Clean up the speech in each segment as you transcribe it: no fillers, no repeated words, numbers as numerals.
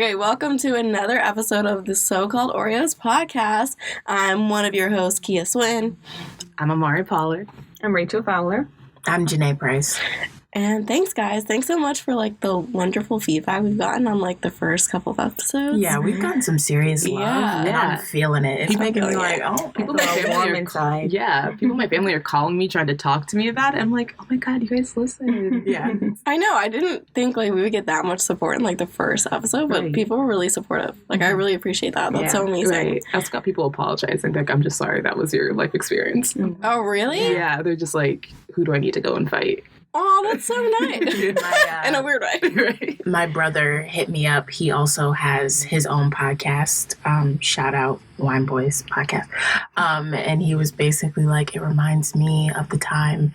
Okay, welcome to another episode of the So-Called Oreos podcast. I'm one of your hosts, Kia Swin. I'm Amari Pollard. I'm Rachel Fowler. I'm Janae Price. And thanks, guys. Thanks so much for, the wonderful feedback we've gotten on, the first couple of episodes. Yeah, we've gotten some serious love, and I'm feeling it. It's making me people in my family are inside. Yeah, people in my family are calling me, trying to talk to me about it. I'm like, oh my God, you guys listen. Yeah. I know. I didn't think, we would get that much support in, the first episode, but people were really supportive. I really appreciate that. That's so amazing. Right. I also got people apologizing. I'm just sorry that was your life experience. Mm-hmm. Oh, really? Yeah, they're just like, who do I need to go and fight? Oh, that's so nice. In a weird way. Right. My brother hit me up. He also has his own podcast. Shout out Wine Boys podcast. And he was basically like, it reminds me of the time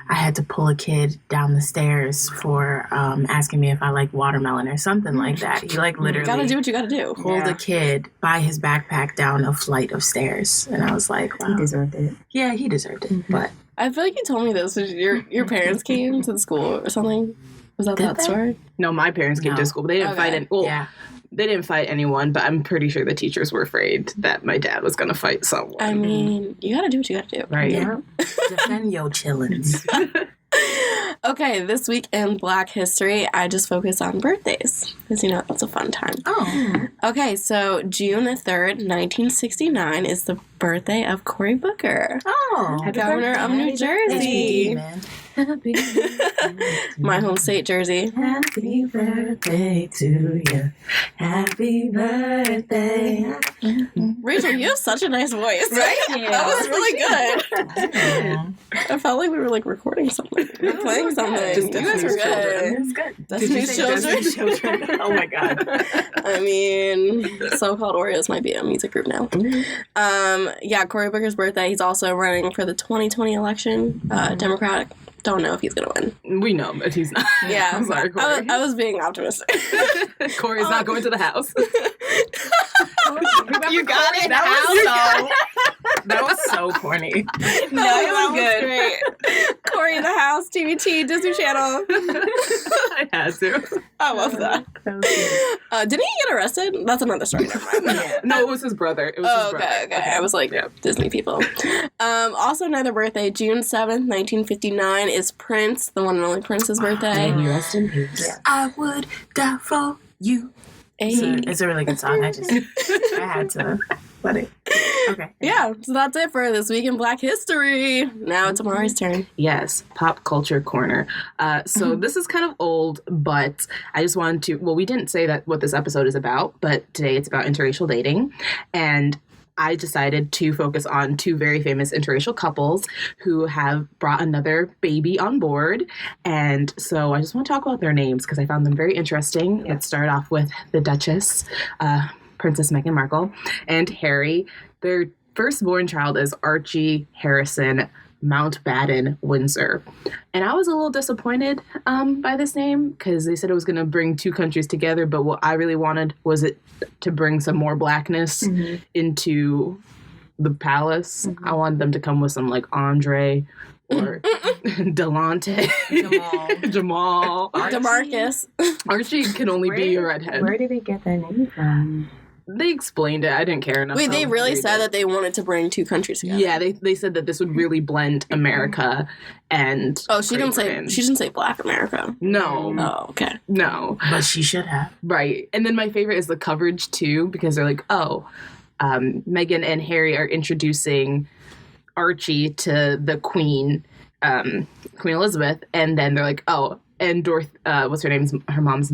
I had to pull a kid down the stairs for asking me if I like watermelon or something like that. He literally you gotta do what you gotta do. Pulled a kid by his backpack down a flight of stairs. And I was like, wow. He deserved it. Yeah, he deserved it. Mm-hmm. But I feel like you told me this. Your parents came to the school or something? Was that story? No, my parents came to school, but they didn't fight they didn't fight anyone, but I'm pretty sure the teachers were afraid that my dad was going to fight someone. I mean, you got to do what you got to do. Right. Yeah. Defend your chillins. Okay, this week in Black History, I just focus on birthdays. Because, that's a fun time. Oh. Okay, so June 3rd, 1969 is the birthday of Cory Booker. Oh. Governor of New Jersey. HBD, man. Happy My home state, Jersey. Happy birthday to you. Happy birthday. Rachel, you have such a nice voice. Right? That was really good. I felt like we were recording something. We were playing something. Just you guys were good. It's good. Destiny's Children. Oh my God. I mean, So-Called Oreos might be a music group now. Yeah, Cory Booker's birthday. He's also running for the 2020 election, Democratic. Don't know if he's going to win. We know, but he's not. Yeah. I'm sorry, Cory. I was being optimistic. Cory's not going to the House. You got it. That was so corny. No, that was good. Great. Cory in the House, TVT, Disney Channel. I had to. I love that. Didn't he get arrested? That's another story. Never mind. Yeah. No, it was his brother. It was his brother. Okay. I was like, Disney people. Also another birthday, June 7th, 1959 is Prince, the one and only Prince's birthday. Rest in peace. Yeah. I would die for you. It's a really good song. I had to let it. Okay. Yeah, so that's it for this week in Black History. Now it's Amari's turn. Yes, Pop Culture Corner. So this is kind of old, but I just wanted to, we didn't say that what this episode is about, but today it's about interracial dating. And I decided to focus on two very famous interracial couples who have brought another baby on board. And so I just want to talk about their names because I found them very interesting. Yeah. Let's start off with the Duchess, Princess Meghan Markle, and Harry. Their firstborn child is Archie Harrison Mountbatten Windsor. And I was a little disappointed by this name because they said it was going to bring two countries together, but what I really wanted was it to bring some more blackness into the palace. I wanted them to come with some Andre or Delonte, Jamal, DeMarcus. Archie can only be a redhead. Where did they get that name from? They explained it. I didn't care enough. Wait, they really said that they wanted to bring two countries together? Yeah, they said that this would really blend America and she didn't say Black America. No. Oh, okay. No. But she should have. Right. And then my favorite is the coverage too, because they're like, Meghan and Harry are introducing Archie to the Queen, Queen Elizabeth, and then they're like, and what's her mom's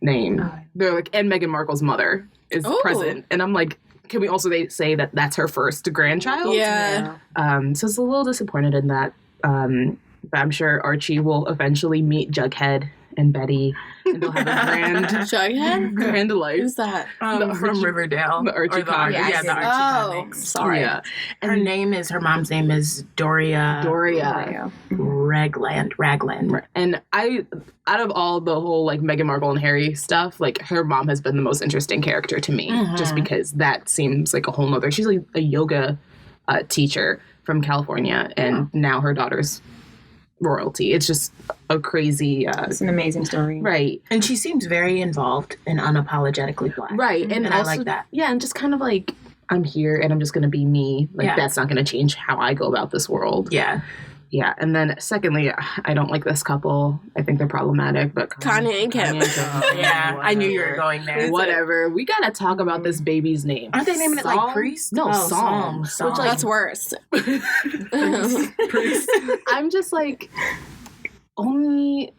name? They're like, and Meghan Markle's mother is present. And I'm like, can we also say that that's her first grandchild? Yeah. So it's a little disappointed in that. But I'm sure Archie will eventually meet Jughead and Betty, and they'll have a grand life. Who's that? From Riverdale. The Archie Comics. The Archie Comics. Sorry. Yeah. And her mom's name is Doria Ragland. And out of all the whole Meghan Markle and Harry stuff, her mom has been the most interesting character to me, just because that seems like a whole nother. She's a yoga teacher from California, and now her daughter's royalty. It's just a crazy... It's an amazing story. Right. And she seems very involved and unapologetically Black. Right. And I also, like that. Yeah, and just kind of like, I'm here and I'm just going to be me. Like, Yeah. that's not going to change how I go about this world. Yeah. Yeah, and then secondly, I don't like this couple. I think they're problematic, but Kanye and Kim. Yeah, I knew you were going there. Whatever. We gotta talk about this baby's name. Aren't they naming it like Psalm? Priest? No, Oh, Psalm. Psalm. Which, like, That's worse. Priest. I'm just like, only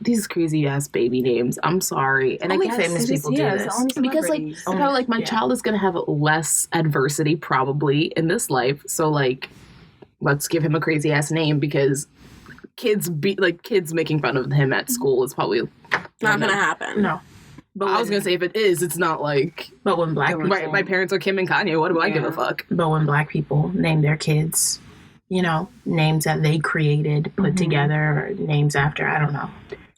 these crazy ass baby names. I'm sorry, and Only I guess famous people do this. because like I feel like my child is gonna have less adversity probably in this life. So like, let's give him a crazy ass name because kids making fun of him at school is probably Not gonna happen. No. But I was gonna say if it is, it's not like But when Black people, my parents are Kim and Kanye. What do I give a fuck? but when Black people name their kids, you know, names that they created, put together, or names after, I don't know.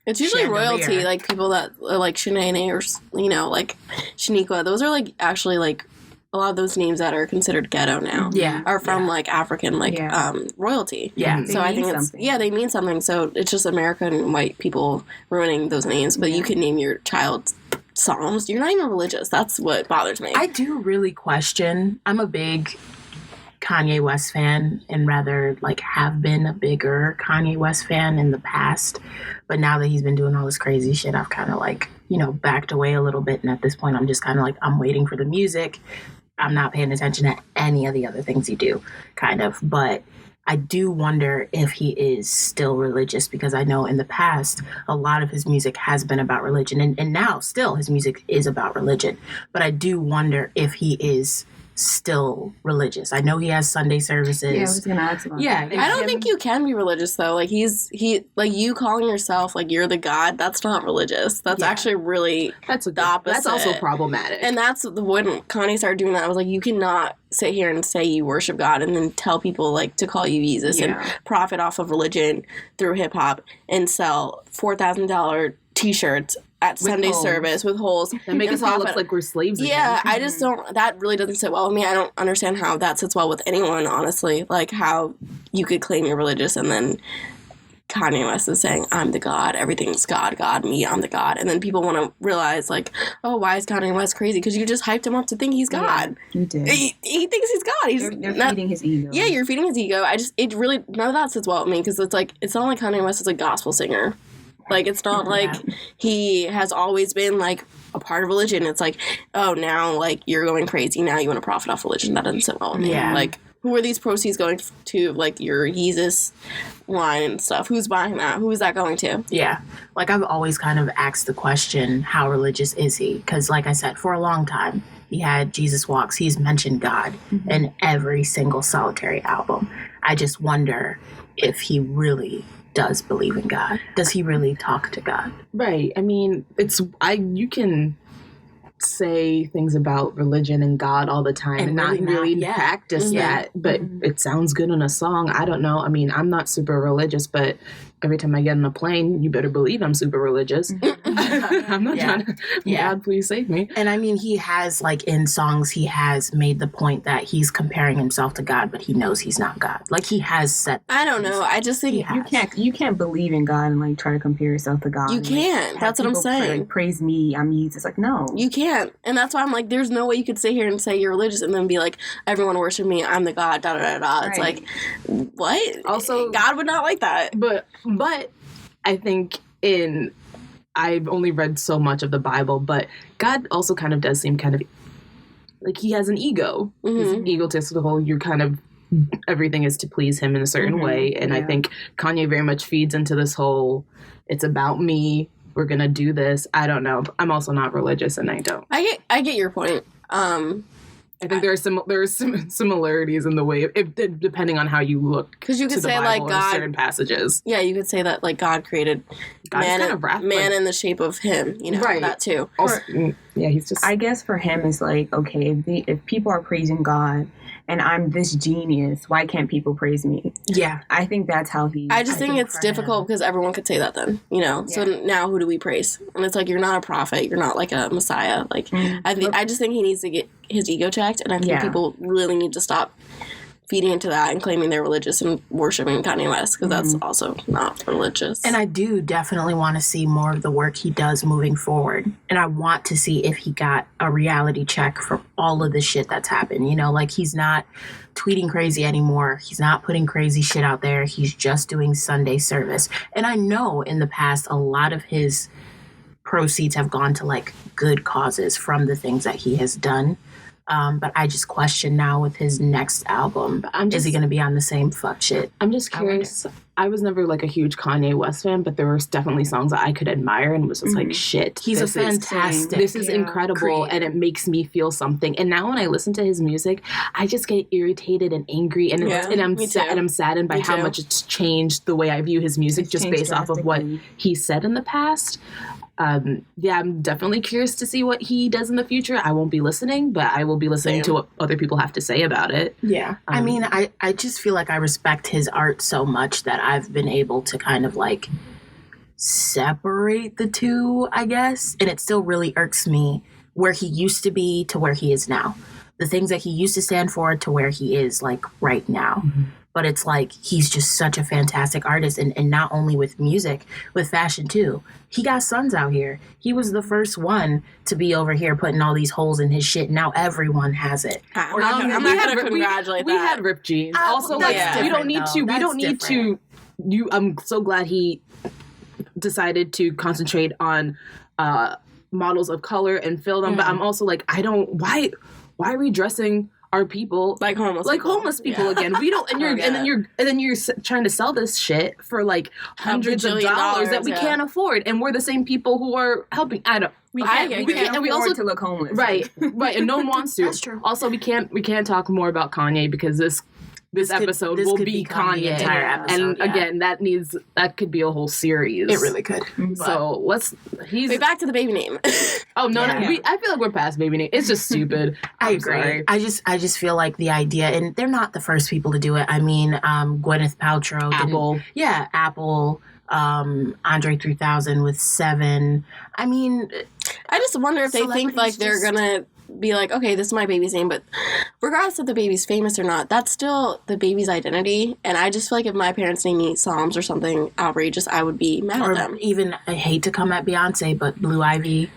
It's usually Chandelier. royalty, like people that are like Shanae or, you know, like Shaniqua. Those are like actually like a lot of those names that are considered ghetto now Yeah. are from like African royalty. Yeah. So I think it's they mean something. So it's just American white people ruining those names. But you can name your child Psalms. You're not even religious. That's what bothers me. I do really question. I'm a big Kanye West fan, and rather like have been a bigger Kanye West fan in the past. But now that he's been doing all this crazy shit, I've kind of like, you know, backed away a little bit. And at this point, I'm just kind of like, I'm waiting for the music. I'm not paying attention to any of the other things you do, kind of. But I do wonder if he is still religious, because I know in the past, a lot of his music has been about religion. And now still his music is about religion. But I do wonder if he is still religious. I know he has Sunday services. Yeah, I was gonna ask about Yeah, that. I don't think you can be religious though. Like he like you calling yourself like you're the God. That's not religious. That's actually really That's the opposite. That's also problematic. And that's when Kanye started doing that. I was like, you cannot sit here and say you worship God and then tell people like to call you Jesus and profit off of religion through hip hop and sell $4,000 T-shirts at Sunday service with holes that make us all look like we're slaves. Yeah, again. I just don't. That really doesn't sit well with me. I don't understand how that sits well with anyone. Honestly, like how you could claim you're religious and then Kanye West is saying, I'm the God, everything's God, God, me, I'm the God. And then people want to realize, like, oh, why is Kanye West crazy? Because you just hyped him up to think he's God. Yeah, you did. He thinks he's God. He's You're not, feeding his ego. Yeah, you're feeding his ego. It really, none of that sits well with me because it's like, it's not like Kanye West is a gospel singer. Like, it's not like he has always been, like, a part of religion. It's like, oh, now, like, you're going crazy. Now you want to profit off religion. That doesn't sit well with me. Yeah. Like, who are these proceeds going to, like, your Yeezus line and stuff? Who's buying that? Who is that going to? Yeah. Like, I've always kind of asked the question, how religious is he? Because, like I said, for a long time, he had Jesus Walks. He's mentioned God in every single solitary album. I just wonder if he really does believe in God. Does he really talk to God? Right. I mean, you can say things about religion and God all the time and not really practice that, but it sounds good in a song. I don't know. I mean, I'm not super religious, but every time I get on a plane, you better believe I'm super religious. I'm not trying to, God, please save me. And I mean, he has, like, in songs, he has made the point that he's comparing himself to God, but he knows he's not God. Like, he has said that. I don't know. I just think you can't believe in God and like try to compare yourself to God. You can't. Like, That's what I'm saying. Praise me, I'm Jesus. Like, no. You can't. And that's why I'm like, there's no way you could sit here and say you're religious and then be like, everyone worship me, I'm the God, da da da da. It's like, what? Also, God would not like that. But I think I've only read so much of the Bible, but God also kind of does seem kind of like he has an ego. He's egotistical. You're kind of, everything is to please him in a certain way. And I think Kanye very much feeds into this whole, it's about me, we're going to do this. I don't know. I'm also not religious and I don't. I get your point. I think there are similarities in the way, depending on how you look. Because you could to the say, Bible like, God, certain passages. Yeah, you could say that, like, God created man in the shape of him, you know, that too. Also, he's just... I guess for him, it's like, okay, if people are praising God and I'm this genius, why can't people praise me? Yeah. I think that's how he... I just think it's difficult because everyone could say that then, you know? Yeah. So now who do we praise? And it's like, you're not a prophet. You're not like a messiah. Like, I just think he needs to get his ego checked. And I think people really need to stop feeding into that and claiming they're religious and worshiping Kanye West, because that's also not religious. And I do definitely want to see more of the work he does moving forward. And I want to see if he got a reality check for all of the shit that's happened. You know, like, he's not tweeting crazy anymore. He's not putting crazy shit out there. He's just doing Sunday service. And I know in the past, a lot of his proceeds have gone to, like, good causes from the things that he has done. But I just question now with his next album, is he going to be on the same fuck shit? I'm just curious. I was never like a huge Kanye West fan, but there were definitely songs that I could admire and was just like, shit. He's a fantastic. This is incredible, and it makes me feel something. And now when I listen to his music, I just get irritated and angry, and I'm saddened by how much it's changed the way I view his music just based off of what he said in the past. I'm definitely curious to see what he does in the future. I won't be listening, but I will be listening to what other people have to say about it. Yeah. I mean, I just feel like I respect his art so much that I've been able to kind of like separate the two, I guess. And it still really irks me where he used to be to where he is now. The things that he used to stand for to where he is like right now. But it's like, he's just such a fantastic artist. And not only with music, with fashion too. He got sons out here. He was the first one to be over here putting all these holes in his shit. Now everyone has it. I'm not going to congratulate that. We had ripped jeans. Also, like, we don't need to. I'm so glad he decided to concentrate on models of color and fill them. But I'm also like, why are we dressing our people like homeless people again? We don't, and then you're trying to sell this shit for like hundreds of dollars that we can't afford, and we're the same people who are helping. We can't afford to look homeless, right, and no one wants to. That's true. Also, we can't talk more about Kanye because this episode will be Kanye. The entire episode, and again, that could be a whole series. It really could. So Wait, back to the baby name. Oh no, I feel like we're past baby name. It's just stupid. I agree. Sorry. I just feel like the idea, and they're not the first people to do it. I mean, Gwyneth Paltrow, Apple, Andre 3000 with 7. I mean, I just wonder if they think like they're gonna be like, okay, this is my baby's name, but regardless if the baby's famous or not, that's still the baby's identity. And I just feel like if my parents named me Psalms or something outrageous, I would be mad at them. Even, I hate to come at Beyonce, but Blue Ivy.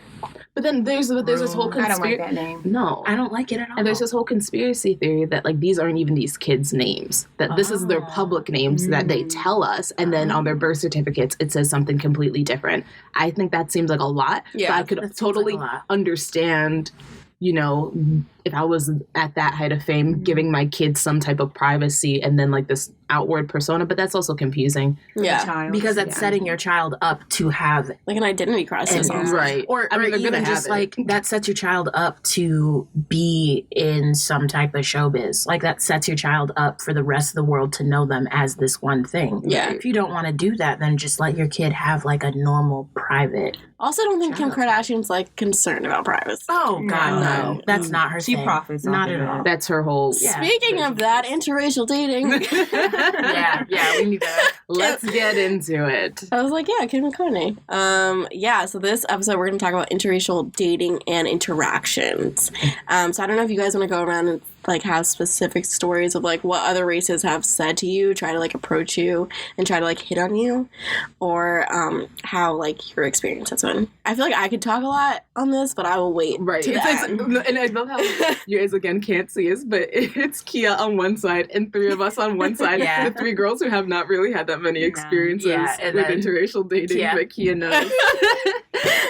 But then there's this whole conspiracy. I don't like that name. No, I don't like it at all. And there's this whole conspiracy theory that like these aren't even these kids' names. That this is their public names that they tell us, and then on their birth certificates it says something completely different. I think that seems like a lot. Yeah, but I could totally understand. You know, if I was at that height of fame, giving my kids some type of privacy and then like this outward persona, but that's also confusing. Yeah, because that's setting your child up to have like an identity crisis, right? Or even just like that sets your child up to be in some type of showbiz. Like that sets your child up for the rest of the world to know them as this one thing. Yeah. If you don't want to do that, then just let your kid have like a normal private. Also, I don't think Kim Kardashian's like concerned about privacy. Oh God, no. That's not her. She profits not at all. That's her whole. Yeah. Speaking of that, interracial dating. yeah, we need to. Let's get into it. I was like, yeah, Kim and Kanye. So this episode we're going to talk about interracial dating and interactions. So I don't know if you guys want to go around and like have specific stories of like what other races have said to you, try to like approach you and try to like hit on you, or how like your experience has been. I feel like I could talk a lot on this, but I will wait. Right. To and I love how you guys again can't see us, but it's Kia on one side and 3 of us on one side. The 3 girls who have not really had that many experiences with interracial dating, but Kia knows.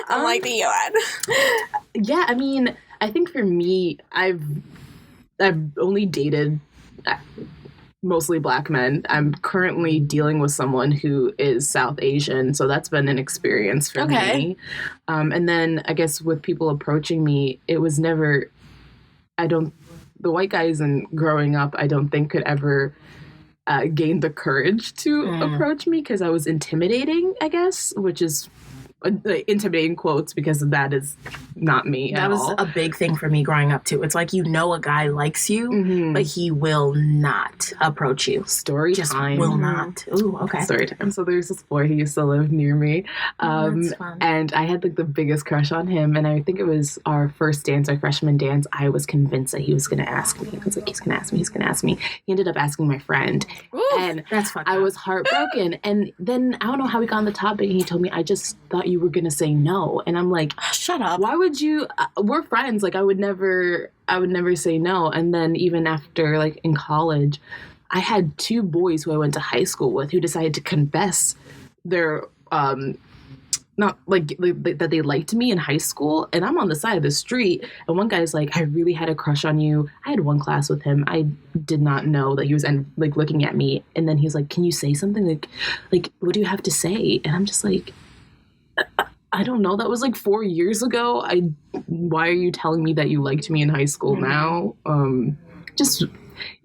Unlike the UN. Yeah, I mean, I think for me, I've only dated mostly Black men. I'm currently dealing with someone who is South Asian, so that's been an experience for me. And then I guess with people approaching me, it was never, the white guys and growing up, I don't think could ever gain the courage to approach me because I was intimidating, I guess, which is intimidating quotes because that is not me That at was all. a big thing for me growing up too. It's like, you know, a guy likes you, but he will not approach you. Story Just time. will not. Ooh, okay. Story time. So there's this boy who used to live near me, that's fun. and I had like the biggest crush on him. And I think it was our first dance, our freshman dance. I was convinced that he was going to ask me. I was like, he's going to ask me. He's going to ask me. He ended up asking my friend, and That's fucked I up. was heartbroken. And then I don't know how we got on the topic, and he told me, I just thought you were going to say no. And I'm like, Shut up. why would you? We're friends. Like I would never say no. And then even after like in college, I had 2 boys who I went to high school with who decided to confess their not like that they liked me in high school, and I'm on the side of the street, and one guy's like, I really had a crush on you. I had one class with him. I did not know that he was like looking at me, and then he's like, can you say something? Like what do you have to say? And I'm just like, I don't know. That was like 4 years ago. Why are you telling me that you liked me in high school now? Just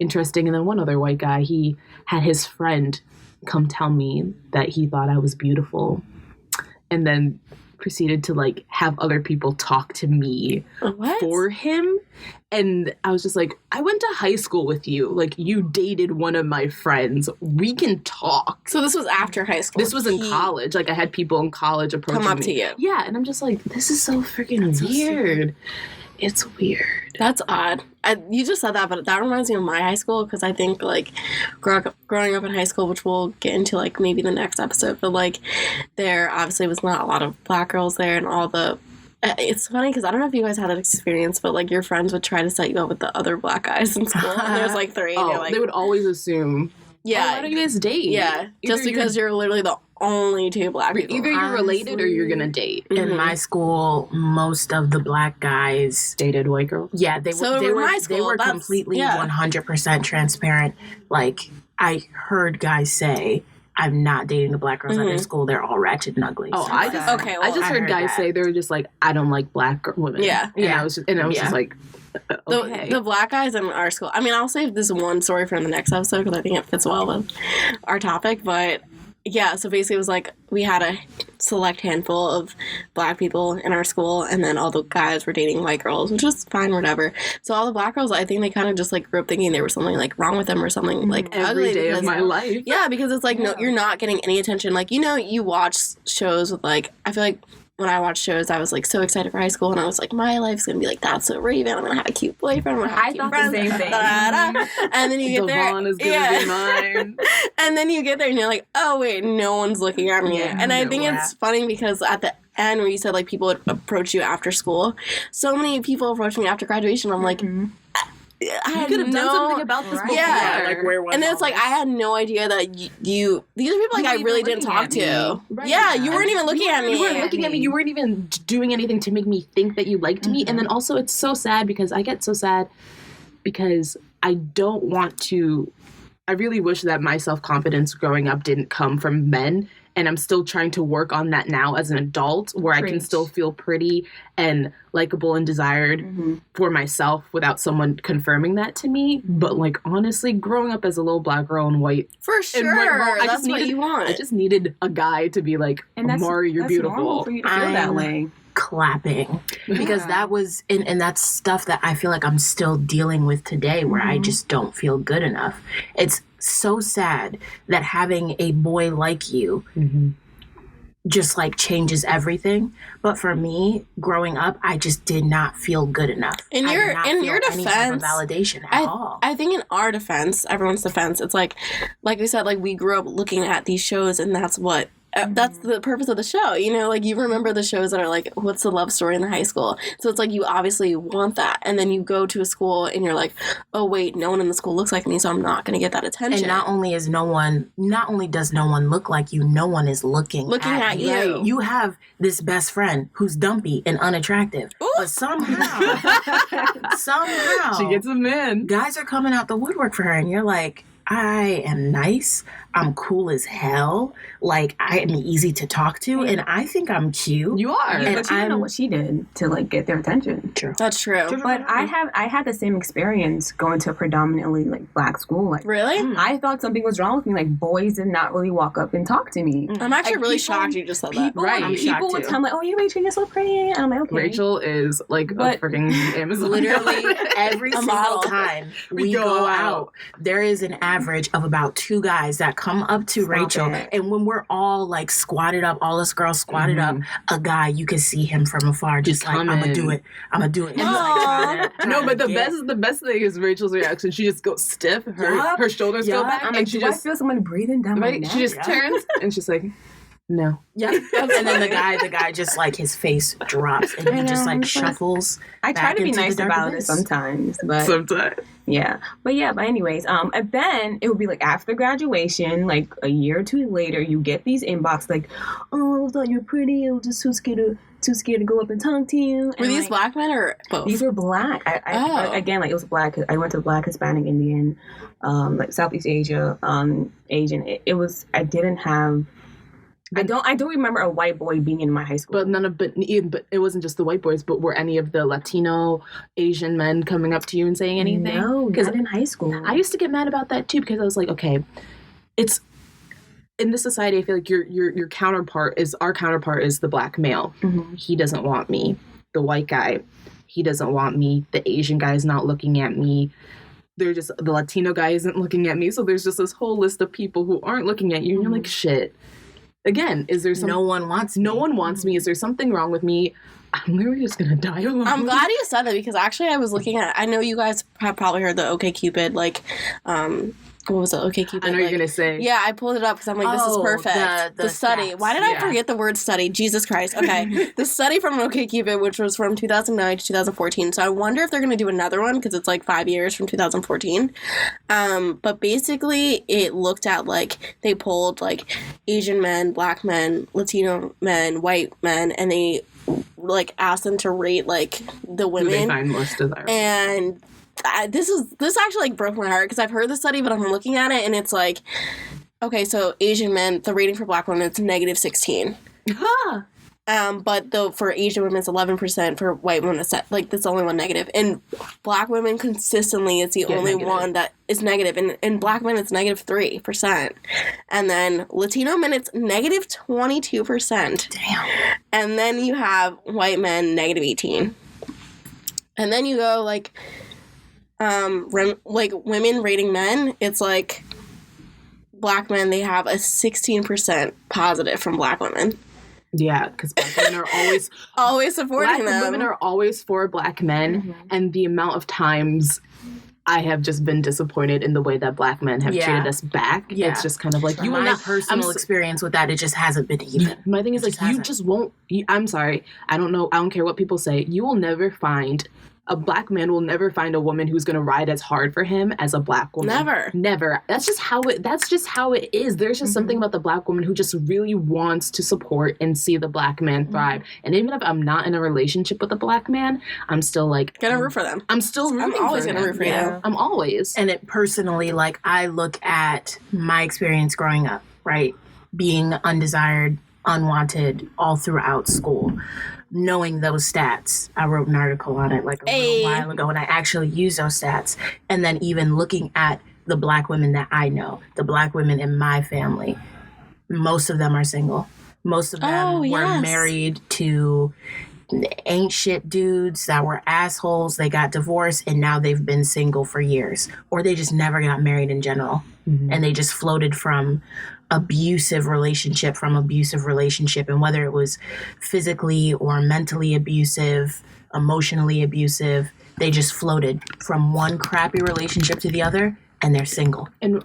interesting. And then one other white guy, he had his friend come tell me that he thought I was beautiful, and then proceeded to like have other people talk to me for him. And I was just like, I went to high school with you. Like, you dated one of my friends. We can talk. So this was after high school. This was in college. Like, I had people in college approaching me. Come up to you. Yeah, and I'm just like, this is so freaking weird. It's weird. That's odd. You just said that, but that reminds me of my high school, because I think, like, growing up in high school, which we'll get into, like, maybe the next episode, but, like, there obviously was not a lot of black girls there, and all the... It's funny, because I don't know if you guys had that experience, but, like, your friends would try to set you up with the other black guys in school, and there's, like, 3, and you're like... They would always assume, why don't you guys date? Yeah, just because you're literally the only 2 black people. Either you're related or you're gonna date. In my school, most of the black guys dated white girls. Yeah, they were completely 100% transparent. Like, I heard guys say, I'm not dating the black girls at their school. They're all ratchet and ugly. Oh, I just heard guys say they were just like, I don't like black women. Yeah. And I was just like, okay. The black guys in our school, I mean, I'll save this one story for the next episode because I think it fits well with our topic, but yeah, so basically it was like we had a select handful of black people in our school, and then all the guys were dating white girls, which was fine, whatever. So all the black girls, I think they kind of just like grew up thinking there was something like wrong with them or something like every day of my life. Yeah, because it's like, no, you're not getting any attention. Like, you know, you watch shows with like, I feel like when I watched shows, I was like so excited for high school, and I was like, my life's gonna be like That's So Raven. I'm gonna have a cute boyfriend. I'm gonna have cute friends. The same thing. And then you get there, Devon is gonna be mine. And then you get there, and you're like, oh wait, no one's looking at me. And I think it's funny because at the end where you said like people would approach you after school, so many people approached me after graduation. I'm like. You could have done something about this before. Yeah. Like, where was and then it's like, I had no idea that these are people like I really didn't talk to. Right. Yeah, you weren't even looking at me. You weren't looking at me. You weren't even doing anything to make me think that you liked me. And then also it's so sad because I get so sad because I don't want to... I really wish that my self-confidence growing up didn't come from men. And I'm still trying to work on that now as an adult where I can still feel pretty and likable and desired for myself without someone confirming that to me. But, like, honestly, growing up as a little black girl and white... For sure. That's what you want. I just needed a guy to be like, Amari, you're beautiful. Normal for you to feel that way. Clapping. Because that was... And that's stuff that I feel like I'm still dealing with today where I just don't feel good enough. It's so sad that having a boy like you just like changes everything. But for me, growing up, I just did not feel good enough. In your defense, any type of validation at all. I think in our defense, everyone's defense, it's like we said, like we grew up looking at these shows, and that's what. That's the purpose of the show, you know, like you remember the shows that are like, what's the love story in the high school? So it's like you obviously want that, and then you go to a school and you're like, oh wait, no one in the school looks like me, so I'm not going to get that attention. And not only does no one look like you, no one is looking at you. Right. You have this best friend who's dumpy and unattractive, but somehow she gets them in. Guys are coming out the woodwork for her, and you're like, I am nice. I'm cool as hell. Like, I am easy to talk to, and I think I'm cute. You are. Yeah, And but you don't know what she did to like get their attention. True. That's true. But I had the same experience going to a predominantly like black school. Like, Really? I thought something was wrong with me. Like, boys did not really walk up and talk to me. I'm actually Like, really people- shocked you just said that. People, Right. I'm people shocked would too. tell me, "Oh, you're Rachel, you're so pretty." And I'm like, okay. Rachel is like But- a freaking Amazon. Literally every A single model. time we go go out. out, there is an average of about 2 guys that come up to Stop Rachel, it. and when we're all like squatted up, all us girls squatted up, Mm-hmm. a guy you can see him from afar, just like, I'm gonna do it, I'm gonna do it. And he's like, trying No, to but get- the best thing is Rachel's reaction. She just goes stiff. Yup. Her shoulders go Yup. back, I'm and like, she do just I feel someone breathing down my right. neck? She just Yeah. turns and she's like, no. Yeah, and then the guy just like his face drops and he just like shuffles. I try back to be into the nice dark about abyss. it sometimes, but Sometimes. yeah. But anyways, and then it would be like after graduation, like a year or 2 later, you get these inbox like, "Oh, I thought you were pretty. I was just too scared to go up and talk to you." Were And, these like, black men or both? These were black. Oh. Again, like it was black. I went to Black, Hispanic, Indian, like Southeast Asia, Asian. It was. I didn't have. I don't remember a white boy being in my high school. But it wasn't just the white boys, but were any of the Latino, Asian men coming up to you and saying anything? No, because not in high school. I used to get mad about that too, because I was like, okay, it's in this society. I feel like your counterpart is the black male. Mhm. He doesn't want me. The white guy, he doesn't want me. The Asian guy is not looking at me. The Latino guy isn't looking at me. So there's just this whole list of people who aren't looking at you, and you're like, shit. Again, is there No one wants me. No one wants me. Is there something wrong with me? I'm literally just gonna die alone. I'm glad you said that because actually I was looking at. I know you guys have probably heard the OK Cupid what was it? OK Cupid. I know you're gonna say. Yeah, I pulled it up because I'm like, this is Oh, perfect. the study. stats. Why did I Yeah. forget the word study? Jesus Christ. Okay, the study from OK Cupid, which was from 2009 to 2014. So I wonder if they're gonna do another one because it's like 5 years from 2014. But basically, it looked at like they polled like Asian men, black men, Latino men, white men, and they like asked them to rate like the Who they women. find most of their. And this actually like broke my heart because I've heard the study, but I'm looking at it and it's like, okay, so Asian men, the rating for black women it's -16. But for Asian women it's 11%. For white women it's like that's the only one negative. And black women consistently is the Yeah, only negative. one that is negative. And in black men it's -3%. And then Latino men it's -22%. Damn. And then you have white men -18. And then you go like women rating men, it's like black men, they have a 16% positive from black women. Yeah, because black women are always Always supporting black them. women are always for black men, and the amount of times I have just been disappointed in the way that black men have Yeah. treated us back. Yeah. It's just kind of like You my not personal experience with that, it just hasn't been even. My thing is It like just you hasn't. just won't. I'm sorry. I don't know. I don't care what people say. You will never find. A black man will never find a woman who's going to ride as hard for him as a black woman. Never. That's just how it is. There's just something about the black woman who just really wants to support and see the black man thrive. And even if I'm not in a relationship with a black man, I'm still like Gonna root for them. I'm still rooting I'm always for gonna him. root for Yeah. you. I'm always. And it personally, like, I look at my experience growing up, right? Being undesired, unwanted all throughout school. Knowing those stats, I wrote an article on it like a little while ago, and I actually used those stats. And then even looking at the black women that I know, the black women in my family, most of them are single. Most of them were yes. married to ain't shit dudes that were assholes. They got divorced and now they've been single for years, or they just never got married in general. And they just floated from abusive relationship, and whether it was physically or mentally abusive, emotionally abusive, they just floated from one crappy relationship to the other, and they're single. And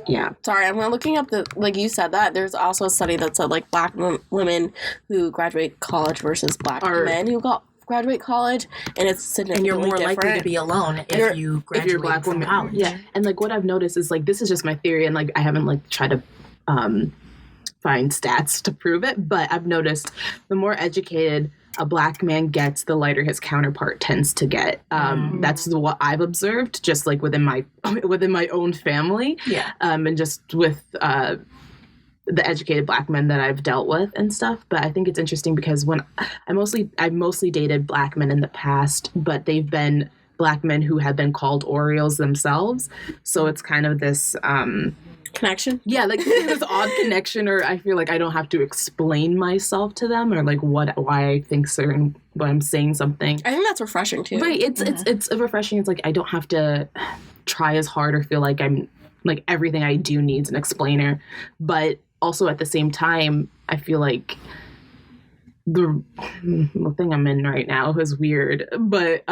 yeah. Sorry, I'm looking up the, like you said that, there's also a study that said like black women who graduate college versus black men who graduate college, and it's significantly And you're more different. likely to be alone if you graduate If you're black from woman. college. Yeah. And like what I've noticed is like this is just my theory, and like I haven't like tried to find stats to prove it, but I've noticed the more educated a black man gets, the lighter his counterpart tends to get. That's what I've observed, just like within my own family, and just with the educated black men that I've dealt with and stuff. But I think it's interesting because when I've mostly dated black men in the past, but they've been black men who have been called Oreos themselves. So it's kind of this connection. Yeah, like this odd connection, or I feel like I don't have to explain myself to them, or like why I think certain, when I'm saying something. I think that's refreshing too. Right. It's refreshing. It's like I don't have to try as hard or feel like I'm like everything I do needs an explainer. But also at the same time, I feel like the thing I'm in right now is weird, but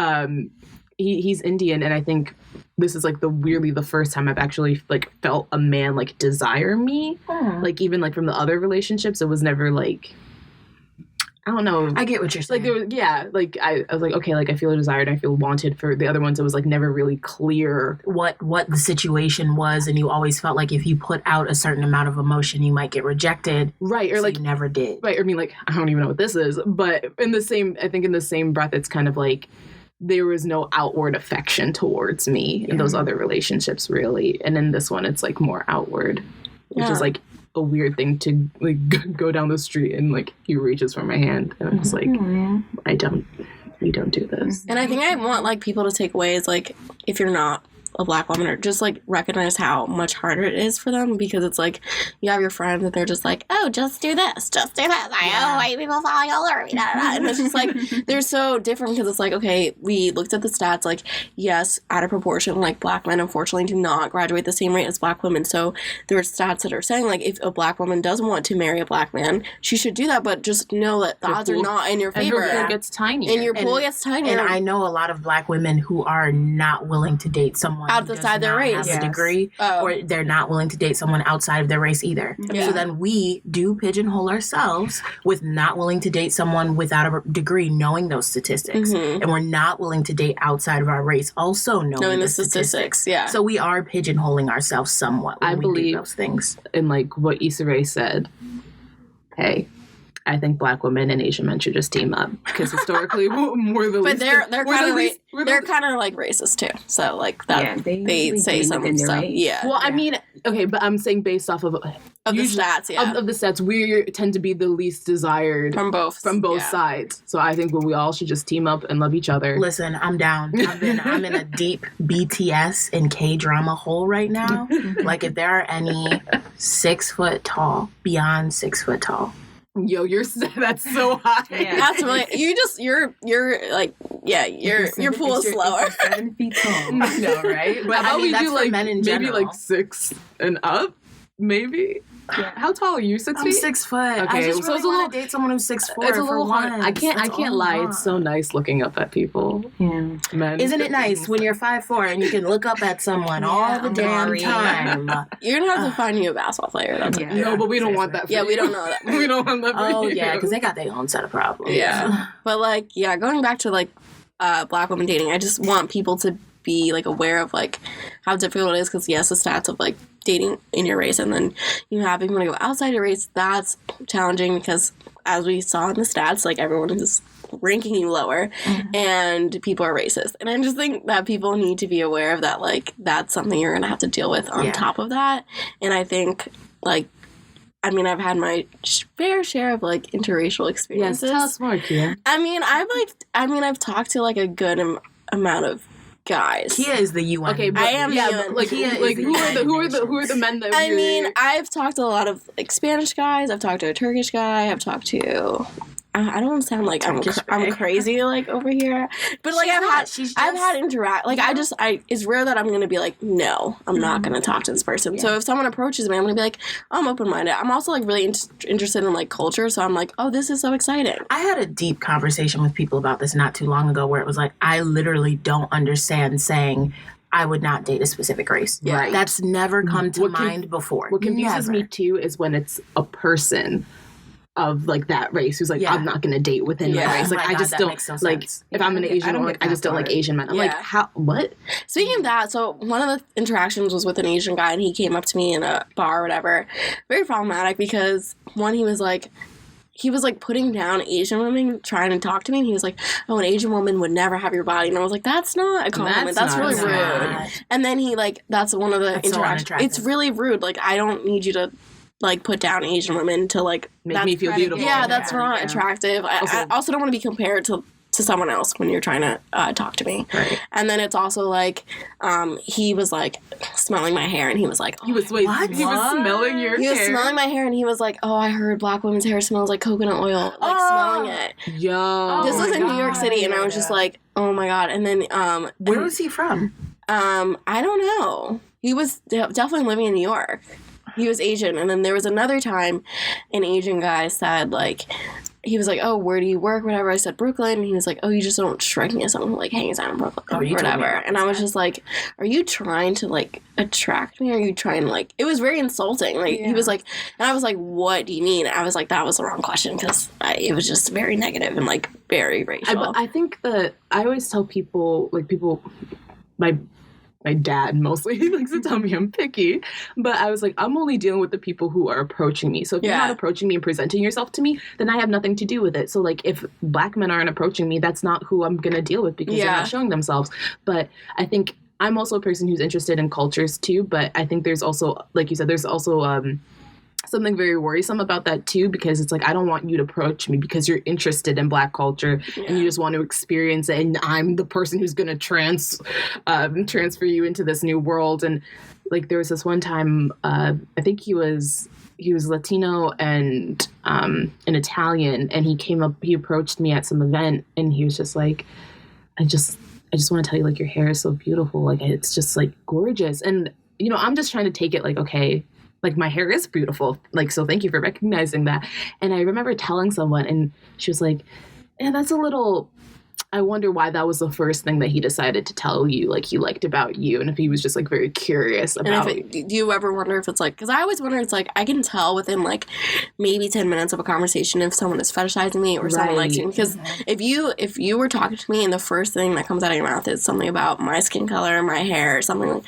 he's Indian, and I think this is like the first time I've actually like felt a man like desire me. Like even like from the other relationships, it was never like, I don't know. I get what you're saying. Like there was, like I was like, okay, like I feel desired, I feel wanted. For the other ones, it was like never really clear what the situation was, and you always felt like if you put out a certain amount of emotion, you might get rejected. Right, or so like you never did. Right, I mean, like I don't even know what this is, but in the same breath, it's kind of like there was no outward affection towards me in those other relationships, really, and in this one, it's like more outward, which is like a weird thing to like go down the street and like he reaches for my hand and I'm just like, we don't do this. And I think I want like people to take away is like, if you're not a black woman, or just like recognize how much harder it is for them, because it's like you have your friends and they're just like, oh, just do this, oh, white people falling all over me, and it's just like they're so different, because it's like, okay, we looked at the stats, like yes, out of proportion, like black men unfortunately do not graduate the same rate as black women. So there are stats that are saying like if a black woman does want to marry a black man, she should do that, but just know that the odds are not in your favor. And your pool gets tinier. And your pool gets tinier. And I know a lot of black women who are not willing to date someone outside their race, have a degree, or they're not willing to date someone outside of their race either. So then we do pigeonhole ourselves with not willing to date someone without a degree, knowing those statistics, and we're not willing to date outside of our race, also knowing the statistics. Yeah. So we are pigeonholing ourselves somewhat when we believe do those things. And like what Issa Rae said, hey, I think black women and Asian men should just team up, because historically we're the but least. they're kind of like racist too. So like that they say some stuff. Right? Yeah. Well, I mean, okay, but I'm saying based off of the stats, of the stats, we tend to be the least desired from both sides. So I think we all should just team up and love each other. Listen, I'm down. I'm in a deep BTS and K-drama hole right now. Like if there are any 6 foot tall, beyond 6 foot tall. Yo, that's so high. Yeah. That's really you're like your pool is slower. 7 feet tall. No, right? But I how mean, we that's do for like men in maybe general. like 6 and up, maybe. Yeah. How tall are you? 6 I'm feet? 6 foot. I Okay, just so really it's a want little- to date someone who's 6'4". It's a little for hard. once. I can't That's lie. all I It's so nice looking up at people. Yeah. Men. Isn't it nice when you're 5'4" and you can look up at someone all the damn Maria. time? You're gonna have to find you a basketball player. That's Yeah. No, but we don't want that. For Yeah, you. we don't know that. We don't want that. For Oh you. yeah, because they got their own set of problems. Yeah. But like, yeah, going back to like black women dating, I just want people to be like aware of like how difficult it is, because yes, the stats of like dating in your race, and then you have, if you want to go outside your race, that's challenging, because as we saw in the stats, like everyone is ranking you lower, and people are racist, and I just think that people need to be aware of that, like that's something you're gonna have to deal with on top of that. And I think like, I mean, I've had my fair share of like interracial Yes, experiences. tell us more, Kia. I mean, I've talked to like a good amount of guys. Kia is the UN. Okay, but I am yeah, the but, like Kia is like the who are United the men that I you're- mean, I've talked to a lot of like Spanish guys. I've talked to a Turkish guy. I've talked to. I don't sound like I'm crazy like over here, but like I've had interact. Like it's rare that I'm gonna be like, no, I'm not gonna talk to this person. So if someone approaches me, I'm gonna be like, oh, I'm open minded. I'm also like really interested in like culture, so I'm like, oh, this is so exciting. I had a deep conversation with people about this not too long ago, where it was like, I literally don't understand saying I would not date a specific race. Yeah. Right. That's never come to mind before. What confuses Never. me too is when it's a person of like that race who's like, I'm not gonna date within my race. Like Oh my I God, just that don't makes no like sense. if I'm an Asian woman, I just don't like Asian men. I'm like, how? What? Speaking of that, so one of the interactions was with an Asian guy, and he came up to me in a bar or whatever. Very problematic, because one, he was like, he was like putting down Asian women trying to talk to me, and he was like, "Oh, an Asian woman would never have your body," and I was like, "That's not a compliment. That's really rude." And then he like, that's one of the interactions. It's really rude. Like, I don't need you to like put down Asian women to like make me feel beautiful. Yeah, that's not attractive. I also don't want to be compared to someone else when you're trying to talk to me. Right. And then it's also like, he was like smelling my hair, and he was like, he was smelling your hair. He was smelling my hair, and he was like, "Oh, I heard black women's hair smells like coconut oil." Like smelling it. Yo. This was in New York City, and I was just like, "Oh my God." And then where was he from? I don't know. He was definitely living in New York. He was Asian. And then there was another time an Asian guy said, like, he was like, "Oh, where do you work?" Whatever. I said, "Brooklyn." And he was like, "Oh, you just don't strike me as someone who, like, hangs out in Brooklyn." Oh, or whatever. And I was just like, "Are you trying to, like, attract me? Or are you trying to, like..." It was very insulting. Like, he was like... And I was like, "What do you mean?" I was like, that was the wrong question, because it was just very negative and, like, very racial. I think that... I always tell people, like, my dad mostly likes to tell me I'm picky, but I was like, I'm only dealing with the people who are approaching me. So if you're not approaching me and presenting yourself to me, then I have nothing to do with it. So like, if black men aren't approaching me, that's not who I'm gonna deal with, because they're not showing themselves. But I think I'm also a person who's interested in cultures too, but I think there's also, like you said, there's also something very worrisome about that too, because it's like, I don't want you to approach me because you're interested in black culture and you just want to experience it, and I'm the person who's going to transfer you into this new world. And like, there was this one time, I think he was Latino and an Italian, and he approached me at some event, and he was just like, I just want to tell you, like, your hair is so beautiful, like, it's just like gorgeous. And you know, I'm just trying to take it like, okay, like, my hair is beautiful. Like, so thank you for recognizing that. And I remember telling someone, and she was like, "Yeah, that's a little... I wonder why that was the first thing that he decided to tell you, like, he liked about you." And if he was just, like, very curious about it. Do you ever wonder if it's, like... Because I always wonder, it's, like, I can tell within, like, maybe 10 minutes of a conversation if someone is fetishizing me or someone likes me. Because if you were talking to me and the first thing that comes out of your mouth is something about my skin color, my hair, or something like...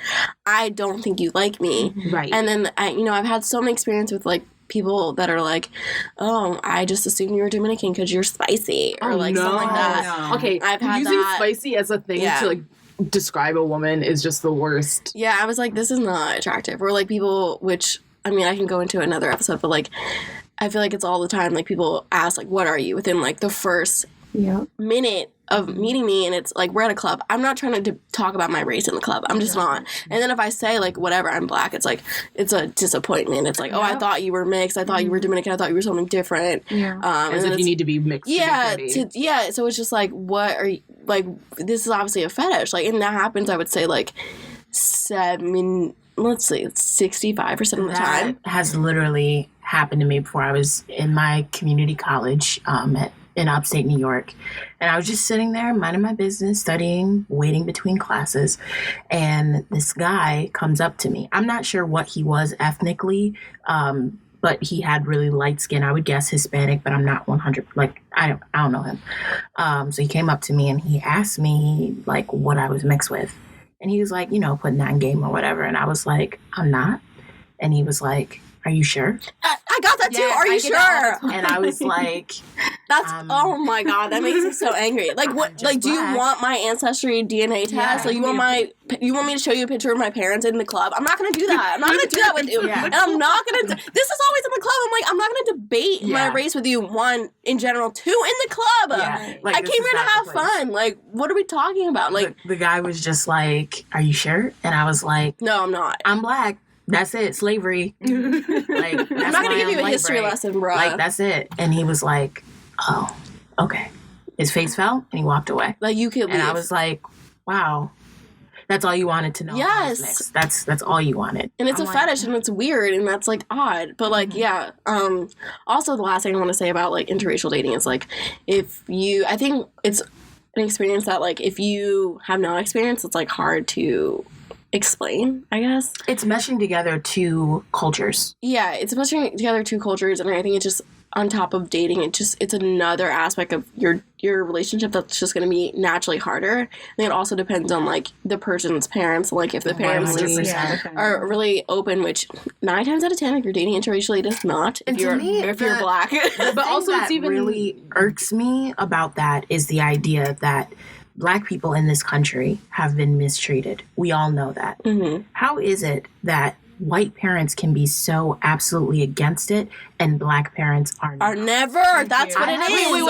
I don't think you like me. Right. And then, I've had so many experience with, like, people that are like, "Oh, I just assumed you were Dominican because you're spicy," or something like that. No. Okay, I've had using that. Spicy as a thing to like describe a woman is just the worst. Yeah, I was like, this is not attractive. Or like people, which I mean, I can go into another episode, but like, I feel like it's all the time. Like people ask, like, "What are you?" within like the first minute of meeting me, and it's like, we're at a club. I'm not trying to talk about my race in the club. I'm just not. And then if I say like, whatever, I'm black, it's like, it's a disappointment. It's like, "Oh, I thought you were mixed. I thought you were Dominican. I thought you were something different." As if you need to be mixed. So it's just like, what are you, like, this is obviously a fetish. Like, and that happens, I would say, like 65% of the time. That has literally happened to me before. I was in my community college in upstate New York, and I was just sitting there minding my business, studying, waiting between classes, and this guy comes up to me. I'm not sure what he was ethnically, but he had really light skin. I would guess Hispanic, but I'm not 100. Like, I don't know him. So he came up to me and he asked me like what I was mixed with, and he was like, putting that in game or whatever, and I was like, "I'm not," and he was like, "Are you sure?" I got that too. Are you sure? And I was like, "That's oh my God, that makes me so angry." Like, what? Like, do you want my ancestry DNA test? Like, you want me to show you a picture of my parents in the club? I'm not gonna do that. I'm not gonna do that with you. And I'm not gonna. This is always in the club. I'm like, I'm not gonna debate my race with you. One, in general. Two, in the club. Like, I came here to have fun. Like, what are we talking about? Like, the guy was just like, "Are you sure?" And I was like, "No, I'm not. I'm black. That's it, slavery." Like, I'm not gonna give you a history lesson, bro. Like, that's it. And he was like, "Oh, okay." His face fell and he walked away. Like, you could leave. And I was like, wow, that's all you wanted to know. Yes, that's all you wanted. And it's a fetish, and it's weird, and that's like odd. But like, also the last thing I want to say about like interracial dating is like, I think it's an experience that like if you have no experience, it's like hard to explain, I guess. It's meshing together two cultures. Yeah, it's meshing together two cultures, and I think it's just on top of dating, it's another aspect of your relationship that's just going to be naturally harder. And it also depends on like the person's parents. Like if the parents 100%. are really open, which 9 times out of 10, if you're dating interracially, it is not. And to me, if you're black. But also that it's even really irks me about that is the idea that Black people in this country have been mistreated. We all know that. Mm-hmm. How is it that white parents can be so absolutely against it and Black parents are not? Are never. That's what it is. Wait,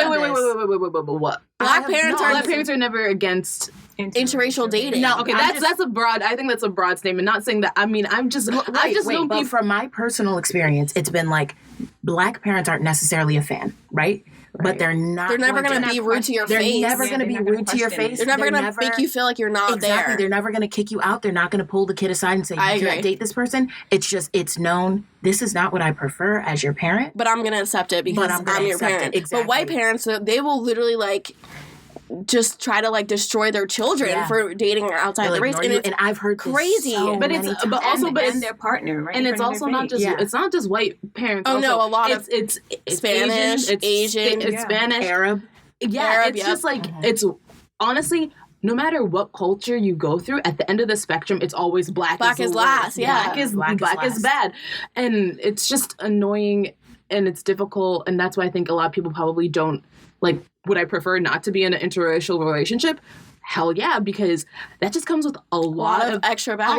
what? Black parents Black parents are never against interracial dating. No, okay, that's a broad. I think that's a broad statement. Not saying that. I mean, I've just known but people. from my personal experience, it's been like Black parents aren't necessarily a fan, right? But they're not. They're never going to be rude to your They're face. never going to be rude to your face. They're never going to make you feel like you're not there. They're never going to kick you out. They're not going to pull the kid aside and say, you can't date this person. It's just, it's known. This is not what I prefer as your parent. But I'm going to accept it because I'm your parent. Exactly. But white parents, they will literally like just try to like destroy their children for dating outside the race, and I've heard crazy. And their partner, right? And it's also not just it's not just white parents. Oh also, no, a lot of it's Spanish, Asian, it's Spanish, Arab. Yeah, Arab, it's just like it's honestly. No matter what culture you go through, at the end of the spectrum, it's always black is last. Yeah, black is bad, and it's just annoying and it's difficult, and that's why I think a lot of people probably don't like. Would I prefer not to be in an interracial relationship? Hell yeah, because that just comes with a lot of extra baggage.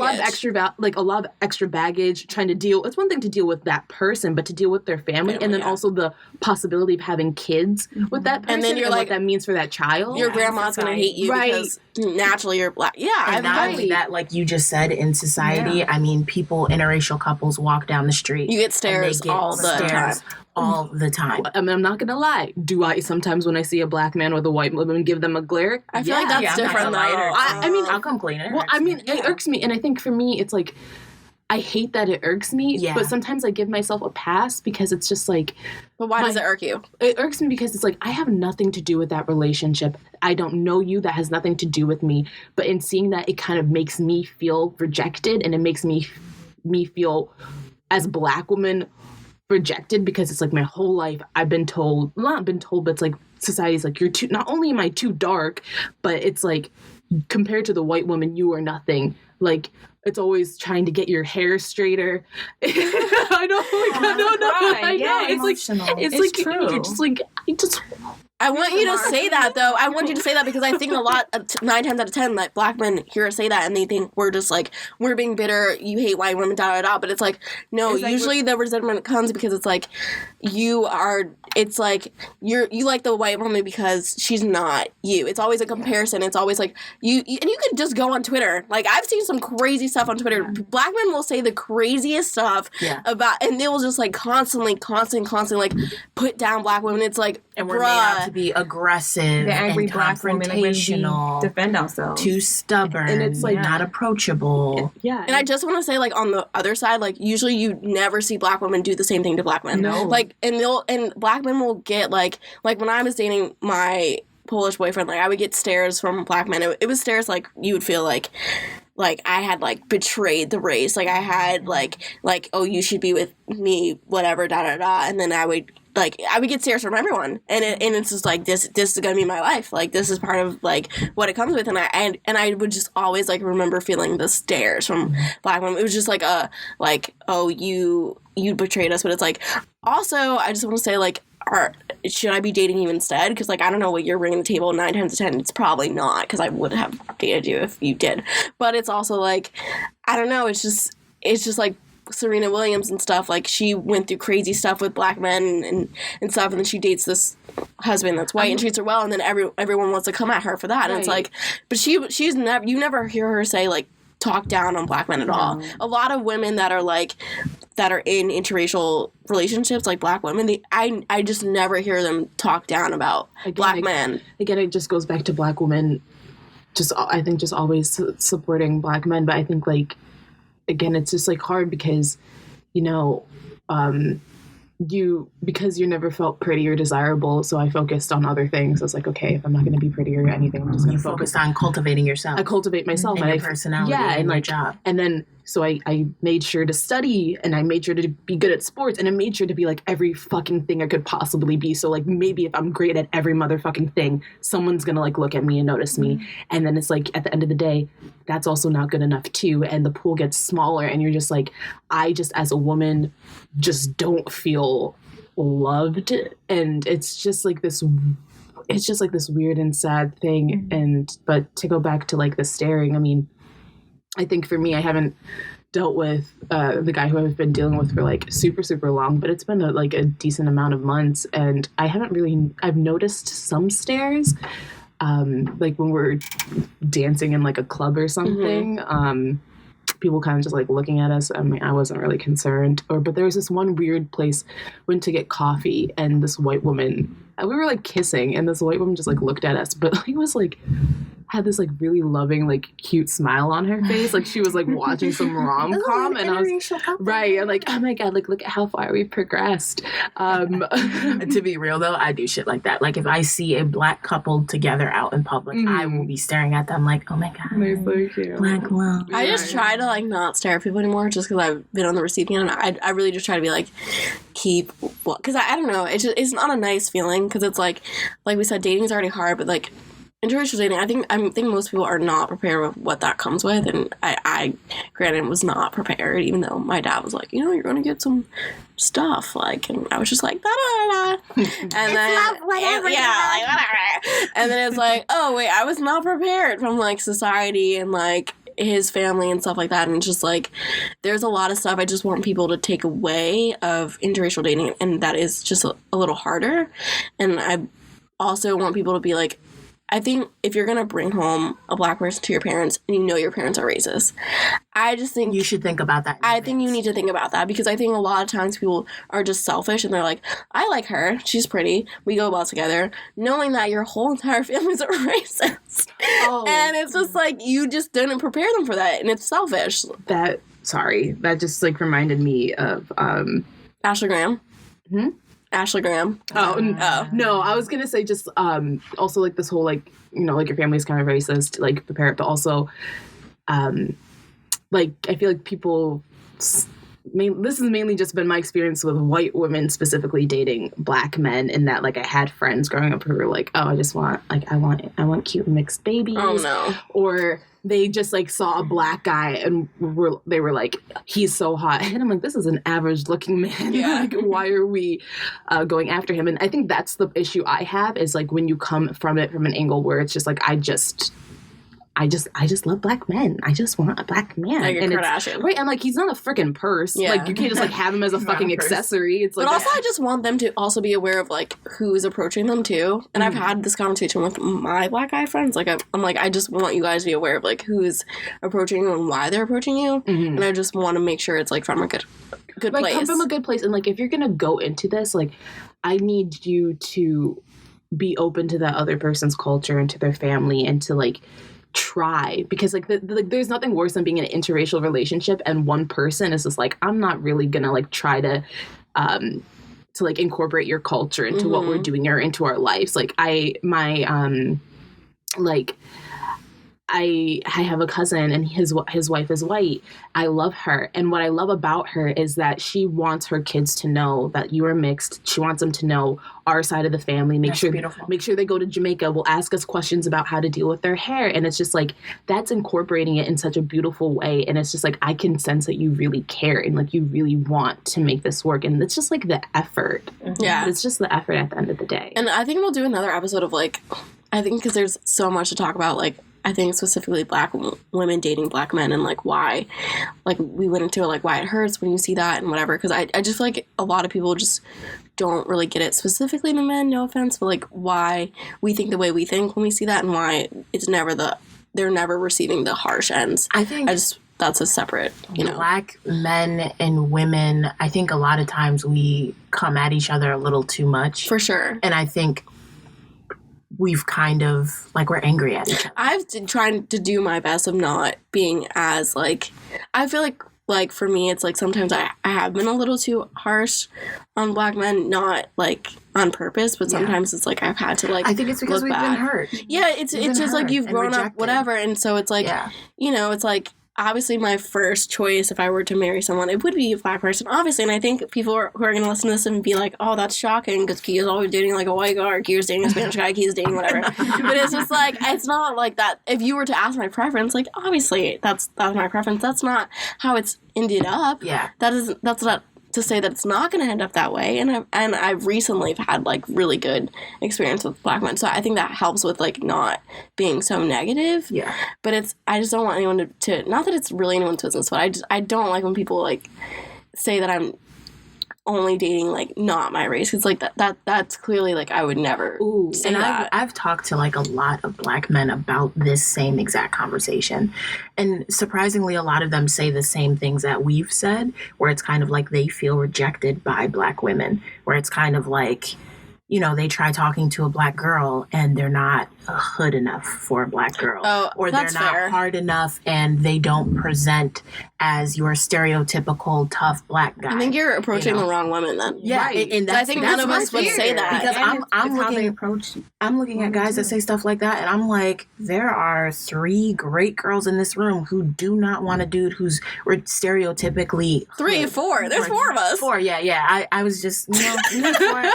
A lot of extra baggage trying to deal. It's one thing to deal with that person, but to deal with their family and then also the possibility of having kids with that person and then you're like, what that means for that child. Your grandma's going to hate you because naturally you're black. Yeah, and not only that, like you just said, in society, I mean, interracial couples walk down the street. You get stares all the time. All the time. I mean, I'm not gonna lie. Do I sometimes when I see a black man with a white woman give them a glare? I feel like that's different though. I mean, I'll complain. It irks me, and I think for me, it's like I hate that it irks me. Yeah. But sometimes I give myself a pass because it's just like. But why does it irk you? It irks me because it's like I have nothing to do with that relationship. I don't know you. That has nothing to do with me. But in seeing that, it kind of makes me feel rejected, and it makes me feel as Black woman. Rejected because it's like my whole life I've been told, not been told, but it's like society's like you're too, not only am I too dark, but it's like compared to the white woman, you are nothing. Like it's always trying to get your hair straighter. I know. It's like true. You're just like I want you to say that, though. I want you to say that because I think 9 times out of 10, like, Black men hear us say that and they think we're just, like, we're being bitter, you hate white women, da-da-da. But it's like, no, usually the resentment comes because it's like, you like the white woman because she's not you. It's always a comparison. It's always like, and you can just go on Twitter. Like, I've seen some crazy stuff on Twitter. Black men will say the craziest stuff about, and they will just, like, constantly, like, put down Black women. It's like, and we're made out to be aggressive, the angry and Black women, confrontational, defend ourselves, too stubborn, and it's like not approachable. And I just want to say, like, on the other side, like, usually you never see Black women do the same thing to Black men. No. Like, and Black men will get like when I was dating my Polish boyfriend, like I would get stares from Black men. It was stares like you would feel like I had, like, betrayed the race. Like, I had, like, oh, you should be with me, whatever, da-da-da. And then I would get stares from everyone. And it's just, like, this is going to be my life. Like, this is part of, like, what it comes with. And I would just always, like, remember feeling the stares from Black women. It was just, like, oh, you betrayed us. But it's, like, also, I just want to say, like, should I be dating you instead? Because, like, I don't know what you're bringing to the table. 9 times out of 10, it's probably not, because I would have dated you if you did. But it's also, like, I don't know. It's just like Serena Williams and stuff. Like, she went through crazy stuff with Black men and stuff, and then she dates this husband that's white and treats her well, and then everyone wants to come at her for that. Right. And it's like, but she's never, you never hear her say, like, talk down on Black men at all. A lot of women that are in interracial relationships, like Black women, I just never hear them talk down about Black men. Again, it just goes back to Black women, I think just always supporting Black men. But I think, like, again, it's just, like, hard because, you know, because you never felt pretty or desirable, so I focused on other things. I was like, okay, if I'm not going to be pretty or anything, I'm just going to focus on cultivating yourself. I cultivate myself and your personality and like your job. And then So I made sure to study, and I made sure to be good at sports, and I made sure to be like every fucking thing I could possibly be. So like maybe if I'm great at every motherfucking thing, someone's gonna like look at me and notice me. And then it's like at the end of the day, that's also not good enough too. And the pool gets smaller, and you're just like, I just as a woman just don't feel loved. And it's just like this weird and sad thing. But to go back to like the staring, I mean, I think for me, I haven't dealt with the guy who I've been dealing with for like super, super long, but it's been a decent amount of months, and I've noticed some stares, like when we're dancing in like a club or something, people kind of just like looking at us. I mean, I wasn't really concerned, but there was this one weird place, went to get coffee, and this white woman, we were like kissing, and this white woman just like looked at us, but like was like, had this like really loving, like cute smile on her face, like she was like watching some rom-com. And I was right, and like, oh my god, like look at how far we've progressed. To be real though, I do shit like that. Like if I see a black couple together out in public, I will be staring at them like, oh my god, they're so cute. Black love. I just try to like not stare at people anymore, just because I've been on the receiving end. I really just try to be like, because I don't know, it's not a nice feeling, because it's like we said, dating's already hard, but like interracial dating, I think most people are not prepared with what that comes with, and I granted was not prepared, even though my dad was like, you're going to get some stuff, like, and I was just like, da da da, and then love, whatever, like whatever, and then it's like, oh wait, I was not prepared from like society and like his family and stuff like that, and it's just like there's a lot of stuff I just want people to take away of interracial dating, and that is just a little harder. And I also want people to be like, I think if you're going to bring home a black person to your parents and you know your parents are racist, I just think you should think about that. I think you need to think about that, because I think a lot of times people are just selfish and they're like, I like her, she's pretty, we go well together, knowing that your whole entire family's a racist. And it's just like, you just didn't prepare them for that, and it's selfish. That just like reminded me of Ashley Graham. Ashley Graham. Oh, no, I was gonna say just also like this whole like, like your family's kind of racist, like prepare it, but also like I feel like people, this has mainly just been my experience with white women specifically dating black men, in that like I had friends growing up who were like, oh, I just want like I want cute mixed babies. Oh no. Or they just like saw a black guy and they were like, he's so hot, and I'm like, this is an average looking man. Yeah. Like, why are we going after him? And I think that's the issue I have, is like when you come from it from an angle where it's just like I just love black men. I just want a black man. Like a and Kardashian. Right, I'm like, he's not a freaking purse. Yeah. Like, you can't just like have him as a fucking accessory. It's like, but also I just want them to also be aware of like who is approaching them too. And I've had this conversation with my black guy friends. Like I'm like, I just want you guys to be aware of like who's approaching you and why they're approaching you. And I just want to make sure it's like from a good like, place. come from a good place. And like, if you're gonna go into this, like, I need you to be open to that other person's culture and to their family, and to like try, because like there's nothing worse than being in an interracial relationship and one person is just like, I'm not really gonna like try to like incorporate your culture into what we're doing or into our lives. Like I have a cousin, and his wife is white. I love her, and what I love about her is that she wants her kids to know that you are mixed. She wants them to know our side of the family. Make sure they go to Jamaica. Will ask us questions about how to deal with their hair, and it's just like that's incorporating it in such a beautiful way. And it's just like I can sense that you really care and like you really want to make this work. And it's just like the effort. Yeah, it's just the effort at the end of the day. And I think we'll do another episode of like, I think because there's so much to talk about, like I think specifically black women dating black men, and like why, like we went into it, like why it hurts when you see that and whatever, because I just feel like a lot of people just don't really get it, specifically the men, no offense, but like why we think the way we think when we see that, and why it's never they're never receiving the harsh ends. I think that's a separate, Black men and women, I think a lot of times we come at each other a little too much. For sure. And I think we've kind of, like, we're angry at each other. I've been trying to do my best of not being as, like, I feel like, for me, it's, like, sometimes I have been a little too harsh on black men, not, like, on purpose, but sometimes it's, like, I've had to, like, I think it's because we've been hurt. Yeah, it's just, like, you've grown up, whatever, and so it's, like, it's, like, obviously my first choice if I were to marry someone, it would be a Black person, obviously. And I think people who are going to listen to this and be like, oh, that's shocking because Kia's always dating like a white guy, or Kia's dating a Spanish guy, Kia's dating whatever. But it's just like, it's not like that. If you were to ask my preference, like, obviously that's my preference. That's not how it's ended up. Yeah. That's not to say that it's not going to end up that way. And I've recently had like really good experience with Black men, so I think that helps with like not being so negative. Yeah. But I just don't want anyone to not that it's really anyone's business, but I don't like when people like say that I'm only dating like not my race. It's like that's clearly like I would never say and that. I've talked to like a lot of Black men about this same exact conversation, and surprisingly a lot of them say the same things that we've said, where it's kind of like they feel rejected by Black women, where it's kind of like, you know, they try talking to a Black girl and they're not hood enough for a Black girl. Or they're not fair. hard enough and they don't present as your stereotypical tough Black guy. I think you're approaching the wrong women then. Yeah, Right. and I think none of us would say that. Because I'm looking at guys that say stuff like that, and I'm like, there are 3 great girls in this room who do not want a dude who's stereotypically 3, 4. There's 4 of us. 4, yeah. I was just, 4. All right,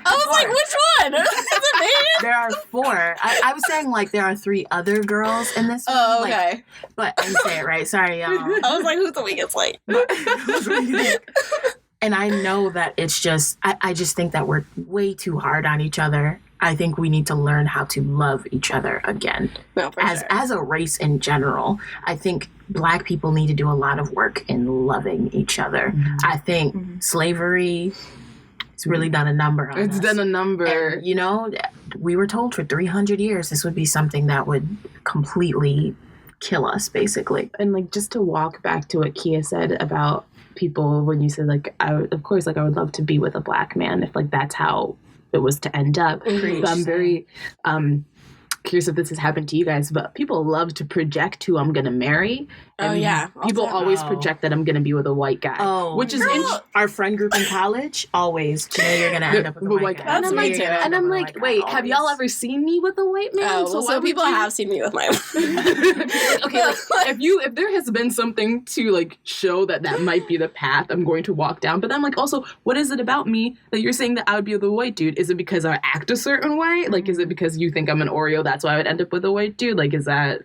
I was like, which one? Is it me? there are 4. I was saying like there are 3 other girls in this room. Oh, like, okay. but I didn't say it right. Sorry, y'all. I was like, who's the weakest link? And I know that it's just, I just think that we're way too hard on each other. I think we need to learn how to love each other again. No, for sure. As a race in general, I think Black people need to do a lot of work in loving each other. Mm-hmm. I think slavery has really done a number on us. It's done a number. And, you know, we were told for 300 years this would be something that would completely kill us, basically. And like, just to walk back to what Kia said about people, when you said like, of course I would love to be with a Black man if like that's how it was to end up. Mm-hmm. But I'm very curious if this has happened to you guys, but people love to project who I'm gonna marry. Oh, yeah. People always project that I'm gonna be with a white guy. Oh, which is our friend group in college, always, you're gonna end up with a white guy. That's me too. And I'm like, wait, have y'all ever seen me with a white man? Oh, well, so people have seen me with my okay, like, if there has been something to like show that might be the path I'm going to walk down, but then I'm like, also, what is it about me that you're saying that I would be with a white dude? Is it because I act a certain way? Like, is it because you think I'm an Oreo, that's why I would end up with a white dude? Like, is that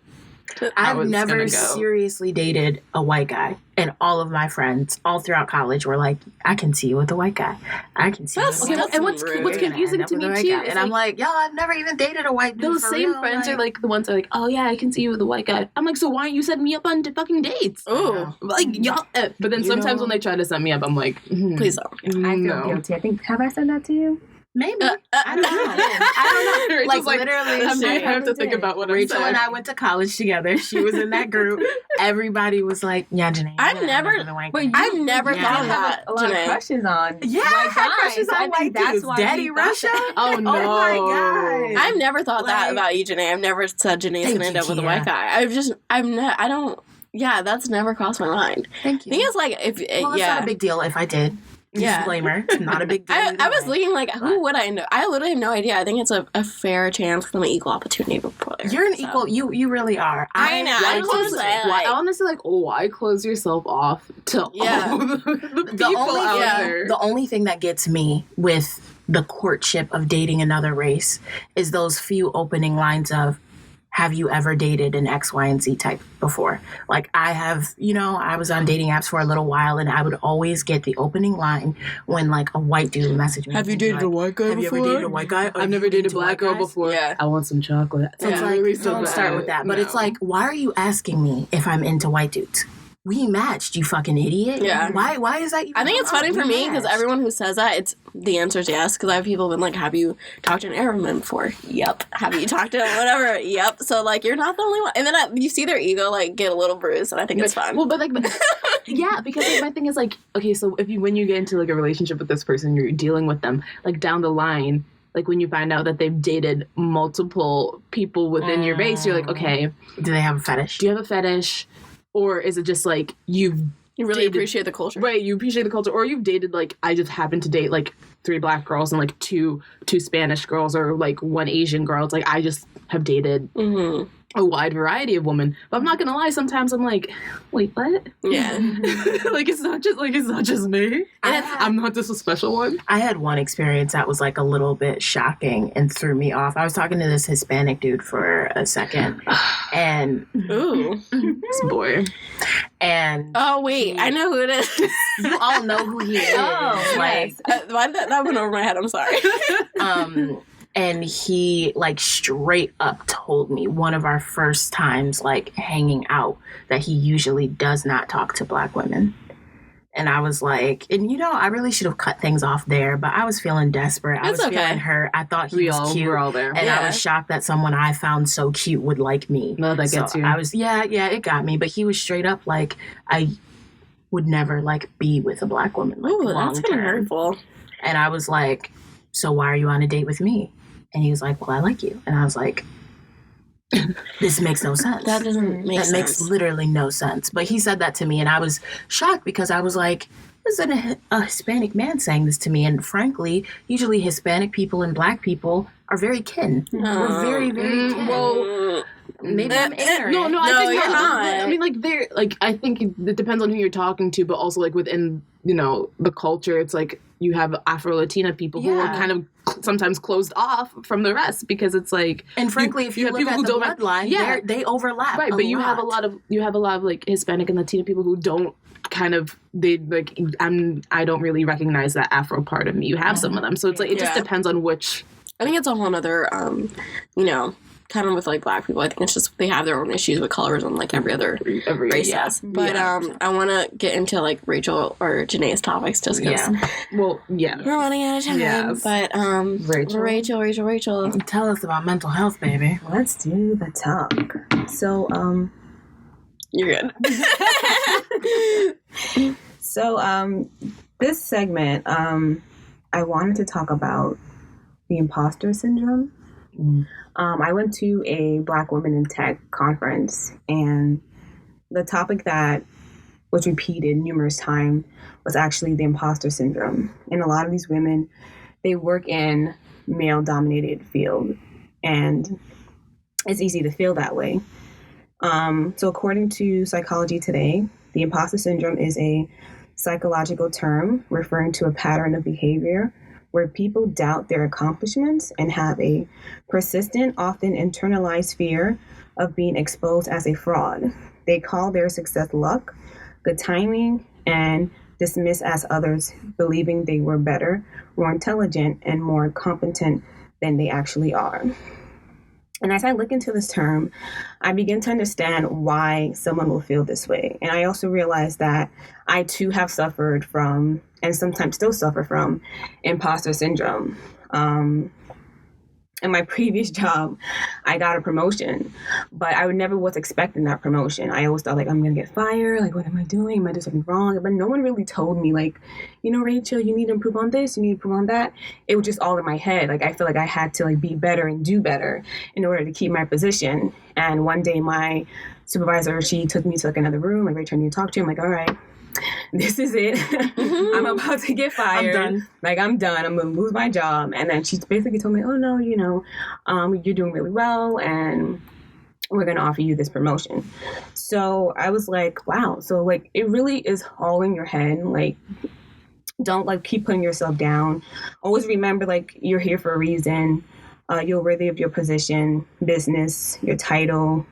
I've never seriously dated a white guy, and all of my friends all throughout college were like, I can see you with a white guy. I can see you with a white guy. And what's confusing to me too, and I'm like, yo, I've never even dated a white dude. Those same real, friends are like the ones that are like, oh yeah, I can see you with a white guy. I'm like, so why aren't you setting me up on fucking dates? Oh, like y'all. But then sometimes when they try to set me up, I'm like, please don't. I feel guilty. I think, have I said that to you? Maybe. I don't know. I don't know. Like, literally, I have to think about what Rachel I'm saying. and I went to college together. She was in that group. Everybody was like, yeah, Janae. I've never thought that, a lot of Janae. crushes on. Yeah, white I had crushes guys. on white dudes. Daddy Russia? Oh no. Oh my God. I've never thought that about you, Janae. I've never said Janae's gonna end up with a white guy. I don't. Yeah, that's never crossed my mind. Thank you. The thing is, like, It's not a big deal if I did. Yeah. Disclaimer. It's not a big deal. I was thinking, like, who would I know? I literally have no idea. I think it's a fair chance for an equal opportunity player. You're an equal. You really are. I know. Honestly, why close yourself off to all the people out there? The only thing that gets me with the courtship of dating another race is those few opening lines of, have you ever dated an X, Y, and Z type before? Like, I have, I was on dating apps for a little while, and I would always get the opening line when, like, a white dude would message me. Have you dated a white guy before? Have you ever dated a white guy? I've never dated a black girl before. Yeah. I want some chocolate. So it's like, don't start with that. But it's like, why are you asking me if I'm into white dudes? We matched, you fucking idiot. Yeah. Why is that even I think it's funny for me because everyone who says that, the answer is yes. Because I have people been like, have you talked to an Arab man before? Yep. Have you talked to whatever? Yep. So, like, you're not the only one. And then you see their ego, like, get a little bruised, and I think it's fun. Well, but yeah, because like, my thing is, like, okay, so when you get into, like, a relationship with this person, you're dealing with them, like, down the line, like, when you find out that they've dated multiple people within your race, you're like, okay. Do they have a fetish? Do you have a fetish? Or is it just, like, you really appreciate the culture. Right, you appreciate the culture. Or you've dated, like, I just happened to date, like, 3 black girls and, like, two Spanish girls or, like, 1 Asian girl. It's like, I just have dated a wide variety of women. But I'm not gonna lie, sometimes I'm like, wait, what? Yeah. Like it's not just me. I'm not just a special one. I had one experience that was like a little bit shocking and threw me off. I was talking to this Hispanic dude for a second, and Ooh. This boy. and Oh, wait. I know who it is. you all know who he is. Oh, like, Why did that went over my head? I'm sorry. and he like straight up told me one of our first times like hanging out that he usually does not talk to Black women. And I was like, and you know, I really should have cut things off there, but I was feeling desperate. I It's was okay. feeling hurt. I thought he was cute. We're all there. And Yeah. I was shocked that someone I found so cute would like me. No, that gets So you. I was, yeah, it got me. But he was straight up like, I would never like be with a Black woman. Like, Ooh, that's long kind of term. hurtful. And I was like, so why are you on a date with me? And he was like, well, I like you. And I was like, this makes no sense. That doesn't make That sense. makes literally no sense. But he said that to me, and I was shocked because I was like, this is a Hispanic man saying this to me. And frankly, usually Hispanic people and Black people are very kin. We're very, very kin. Well, maybe I'm ignorant. No, No, I think you're not. I mean, like, they're like, I think it depends on who you're talking to, but also like within, you know, the culture, it's like you have Afro-Latina people who are Yeah. kind of sometimes closed off from the rest because it's like, And frankly, if you have look people at who the don't have- bloodline, yeah. they overlap. right, but you have a lot of like Hispanic and Latina people who don't kind of, they like, I don't really recognize that Afro part of me. You have some of them, so it's like it just Yeah. depends on which. I think it's a whole nother, you know, kind of with like Black people. I think it's just they have their own issues with colorism, like every other race has. But I want to get into like Rachel or Janae's topics just because Well, yeah. we're running out of time. Yes. But Rachel. Tell us about mental health, baby. Let's do the talk. So, You're good. This segment, I wanted to talk about the Imposter Syndrome. I went to a Black Women in Tech conference, and the topic that was repeated numerous times was actually the Imposter Syndrome. And a lot of these women, they work in male-dominated field, and it's easy to feel that way. So according to Psychology Today, the Imposter Syndrome is a psychological term referring to a pattern of behavior where people doubt their accomplishments and have a persistent, often internalized fear of being exposed as a fraud. They call their success luck, good timing, and dismiss as others, believing they were better, more intelligent, and more competent than they actually are. And as I look into this term, I begin to understand why someone will feel this way. And I also realize that I too have suffered from, and sometimes still suffer from, imposter syndrome. In my previous job, I got a promotion, but I never was expecting that promotion. I always thought, like, I'm going to get fired. Like, what am I doing? Am I doing something wrong? But no one really told me, like, you know, Rachel, you need to improve on this. You need to improve on that. It was just all in my head. Like, I feel like I had to, like, be better and do better in order to keep my position. And one day my supervisor, she took me to, like, another room. Like, Rachel, I need to talk to you. I'm like, all right. This is it. I'm about to get fired. I'm done. Like, I'm done. I'm going to lose my job. And then she basically told me, oh, no, you know, you're doing really well, and we're going to offer you this promotion. So I was like, wow. So, like, it really is all in your head. Like, don't, like, keep putting yourself down. Always remember, like, you're here for a reason. You're worthy of your position, business, your title,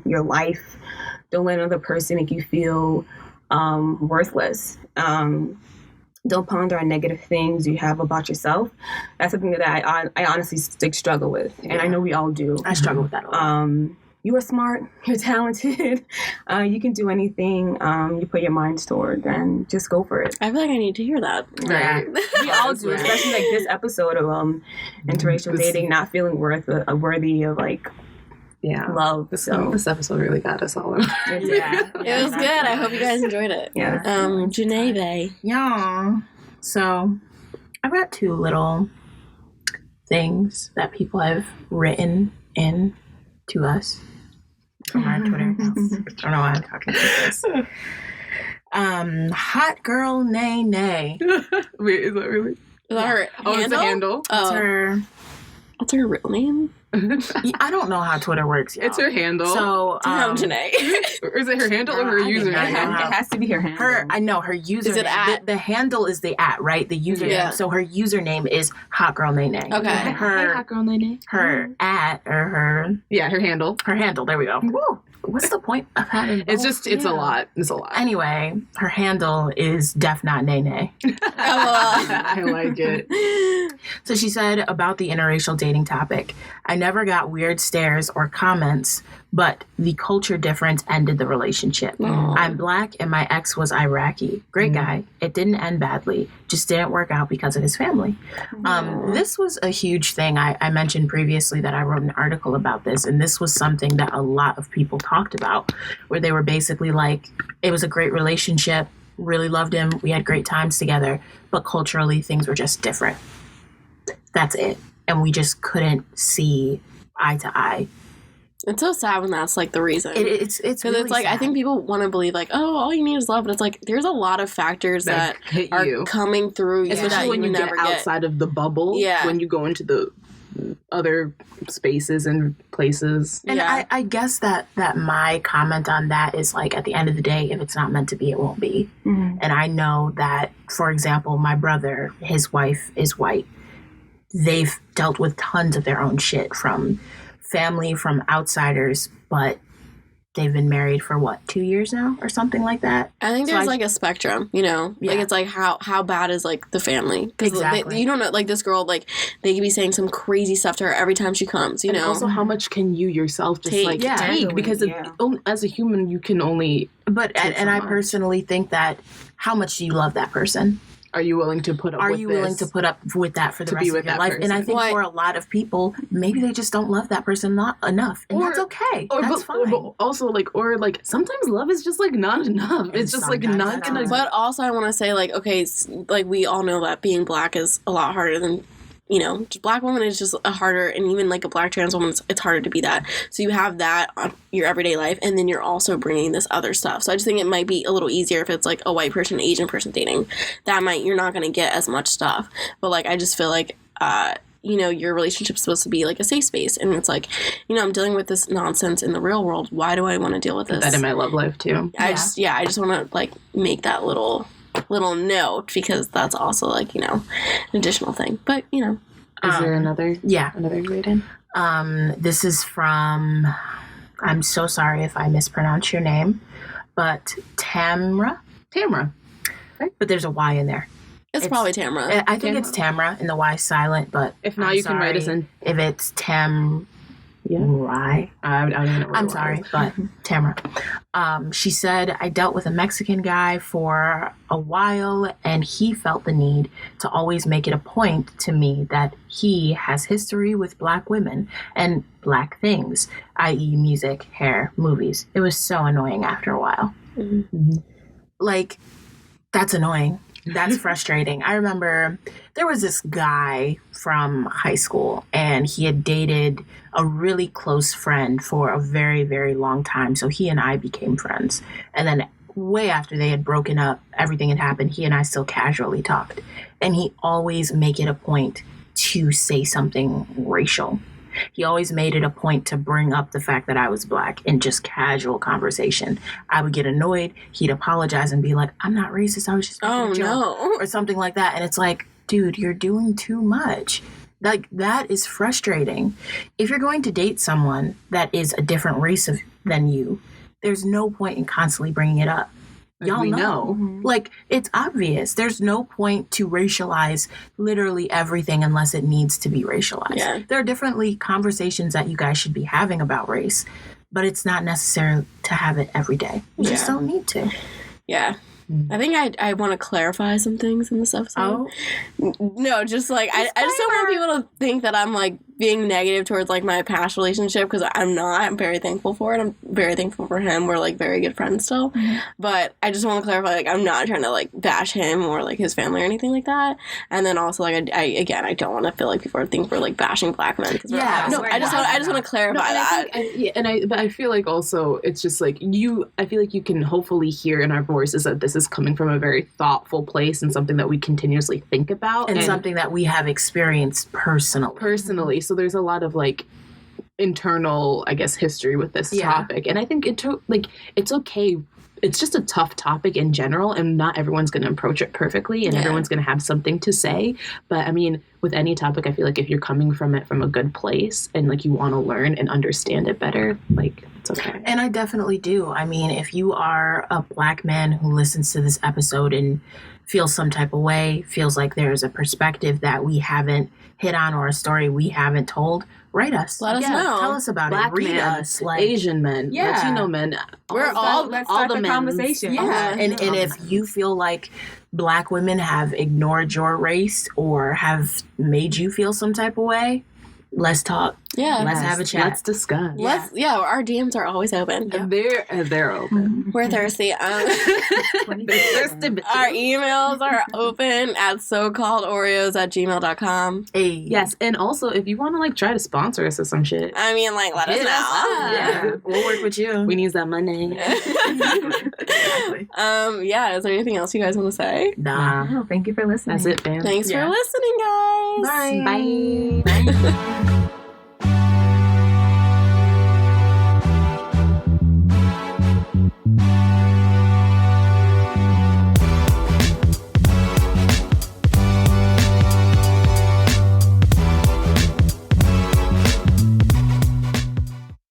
your life. Don't let another person make you feel worthless. Don't ponder on negative things you have about yourself. That's something that I honestly struggle with, and I know we all do. I struggle with that a lot. You are smart. You're talented. You can do anything you put your minds toward, and just go for it. I feel like I need to hear that. Right. We all do, especially like this episode of interracial dating, not feeling worthy of like love. So This episode really got us all. yeah, It was good. I hope you guys enjoyed it. Yeah. Janae. Yeah. So I got two little things that people have written in to us from our Twitter accounts. I don't know why I'm talking like this. Hot girl nay nay. Wait, is that really? Is that her Oh, it's a handle. Oh. It's her What's her real name? I don't know how Twitter works. Y'all. It's her handle. So, Janae. Or is it her handle or her I think I username? know. It has to be her handle. I know her username. Is it at? The handle is the at, right? The username. Yeah. So her username is Hot Girl Nene. Okay. Her Hot girl Nene. her at or her Handle. handle. There we go. Woo. What's the point of having? It's both? it's a lot. It's a lot. Anyway, her handle is Def Not Nene. I like it. So she said about the interracial dating topic, I never got weird stares or comments, but the culture difference ended the relationship. Aw. I'm Black and my ex was Iraqi. Great guy. It didn't end badly. Just didn't work out because of his family. This was a huge thing. I mentioned previously that I wrote an article about this, and this was something that a lot of people talked about, where they were basically like, it was a great relationship, really loved him, we had great times together, but culturally things were just different. That's it. And we just couldn't see eye to eye. It's so sad when that's like the reason. It's Because really it's like, sad. I think people want to believe like, oh, all you need is love. But it's like, there's a lot of factors that hit are you. coming through. you that Especially when you would get never outside of the bubble. Yeah. When you go into the other spaces and places. And Yeah. I guess that my comment on that is like, at the end of the day, if it's not meant to be, it won't be. Mhm. And I know that, for example, my brother, his wife is white. They've dealt with tons of their own shit from family, from outsiders, but they've been married for 2 years now or something like that. I think So there's I- like a spectrum, you know? Yeah. Like, it's like, how bad is like the family? Because Exactly. you don't know, like this girl, like they could be saying some crazy stuff to her every time she comes, you And know? also, how much can you yourself just Take. like Yeah. take? Because as a human, you can only. But Take and so I much. personally think that, how much do you love that person? Are you willing to put up? Are with you this? willing to put up with that for the To rest be of with your that life? And I person. think Well, for a lot of people, maybe they just don't love that person not enough, and Or- that's okay. Or, That's but, fine. but also like sometimes love is just like not enough. It's just like sometimes not it's gonna. not. But also, I want to say, like, okay, like we all know that being Black is a lot harder than, you know, just Black woman is just a harder, and even like a Black trans woman, it's harder to be that. So you have that on your everyday life, and then you're also bringing this other stuff. So I just think it might be a little easier if it's like a white person, Asian person dating. You're not going to get as much stuff. But like, I just feel like, you know, your relationship's supposed to be like a safe space, and it's like, you know, I'm dealing with this nonsense in the real world. Why do I want to deal with this? that in my love life too. I just want to like make that little note, because that's also like, you know, an additional thing. But you know, Is there another Yeah. rating? This is from, I'm so sorry if I mispronounce your name, but Tamra. But there's a Y in there. it's It's- probably Tamra. I think it's Tamra and the Y is silent, but If not, I'm you can write us sorry in. if it's Tam. Yeah. Right. I don't even know. What I'm it sorry, was. but Tamara. She said, I dealt with a Mexican guy for a while, and he felt the need to always make it a point to me that he has history with Black women and Black things, i.e., music, hair, movies. It was so annoying after a while. Mm-hmm. Like, that's annoying. That's frustrating. I remember there was this guy from high school, and he had dated a really close friend for a very, very long time. So he and I became friends. And then way after they had broken up, everything had happened, he and I still casually talked. And he always make it a point to say something racial. He always made it a point to bring up the fact that I was Black in just casual conversation. I would get annoyed. He'd apologize and be like, I'm not racist. I was just making Oh a joke. no. Or something like that. And it's like, dude, you're doing too much. Like, that is frustrating. If you're going to date someone that is a different race than you, there's no point in constantly bringing it up. Y'all we know. Like, it's obvious. There's no point to racialize literally everything unless it needs to be racialized. Yeah. There are definitely conversations that you guys should be having about race, but it's not necessary to have it every day. You just Yeah. don't need to. Yeah. I think I want to clarify some things in this episode. No, just like I just don't want people to think that I'm like being negative towards like my past relationship, because I'm not. I'm very thankful for it. I'm very thankful for him. We're like very good friends still. But I just want to clarify, like, I'm not trying to like bash him or like his family or anything like that. And then also like I don't want to feel like people think we're like bashing Black men, because Yeah, no, I just want to clarify that. But I feel like also it's just like I feel like you can hopefully hear in our voices that this is coming from a very thoughtful place and something that we continuously think about And something that we have experienced personally. personally. So there's a lot of like internal, I guess, history with this Yeah. topic. And I think it's okay. It's just a tough topic in general, and not everyone's going to approach it perfectly, and Yeah. everyone's going to have something to say. But I mean, with any topic, I feel like if you're coming from it from a good place and like you want to learn and understand it better, like it's okay. And I definitely do. I mean, if you are a Black man who listens to this episode and feels some type of way, feels like there's a perspective that we haven't hit on or a story we haven't told, write us. Let us know. Tell us about Black it. Read men, us. Like, Asian men, Yeah. Latino men, We're all Let's all start the the men's. conversation. Yeah. and if you feel like Black women have ignored your race or have made you feel some type of way, let's talk. Yeah. Let's have a chat. Let's discuss. Our DMs are always open. They're open. We're thirsty. Our emails are open at socalledoreos@gmail.com. Hey. Yes, and also if you want to like try to sponsor us or some shit, I mean, like, let us Hit us know. up. Yeah. We'll work with you. we need that money. Exactly. Yeah, is there anything else you guys want to say? Nah. Oh, thank you for listening. That's it, fam. Thanks Yeah. for listening, guys. Bye. Bye.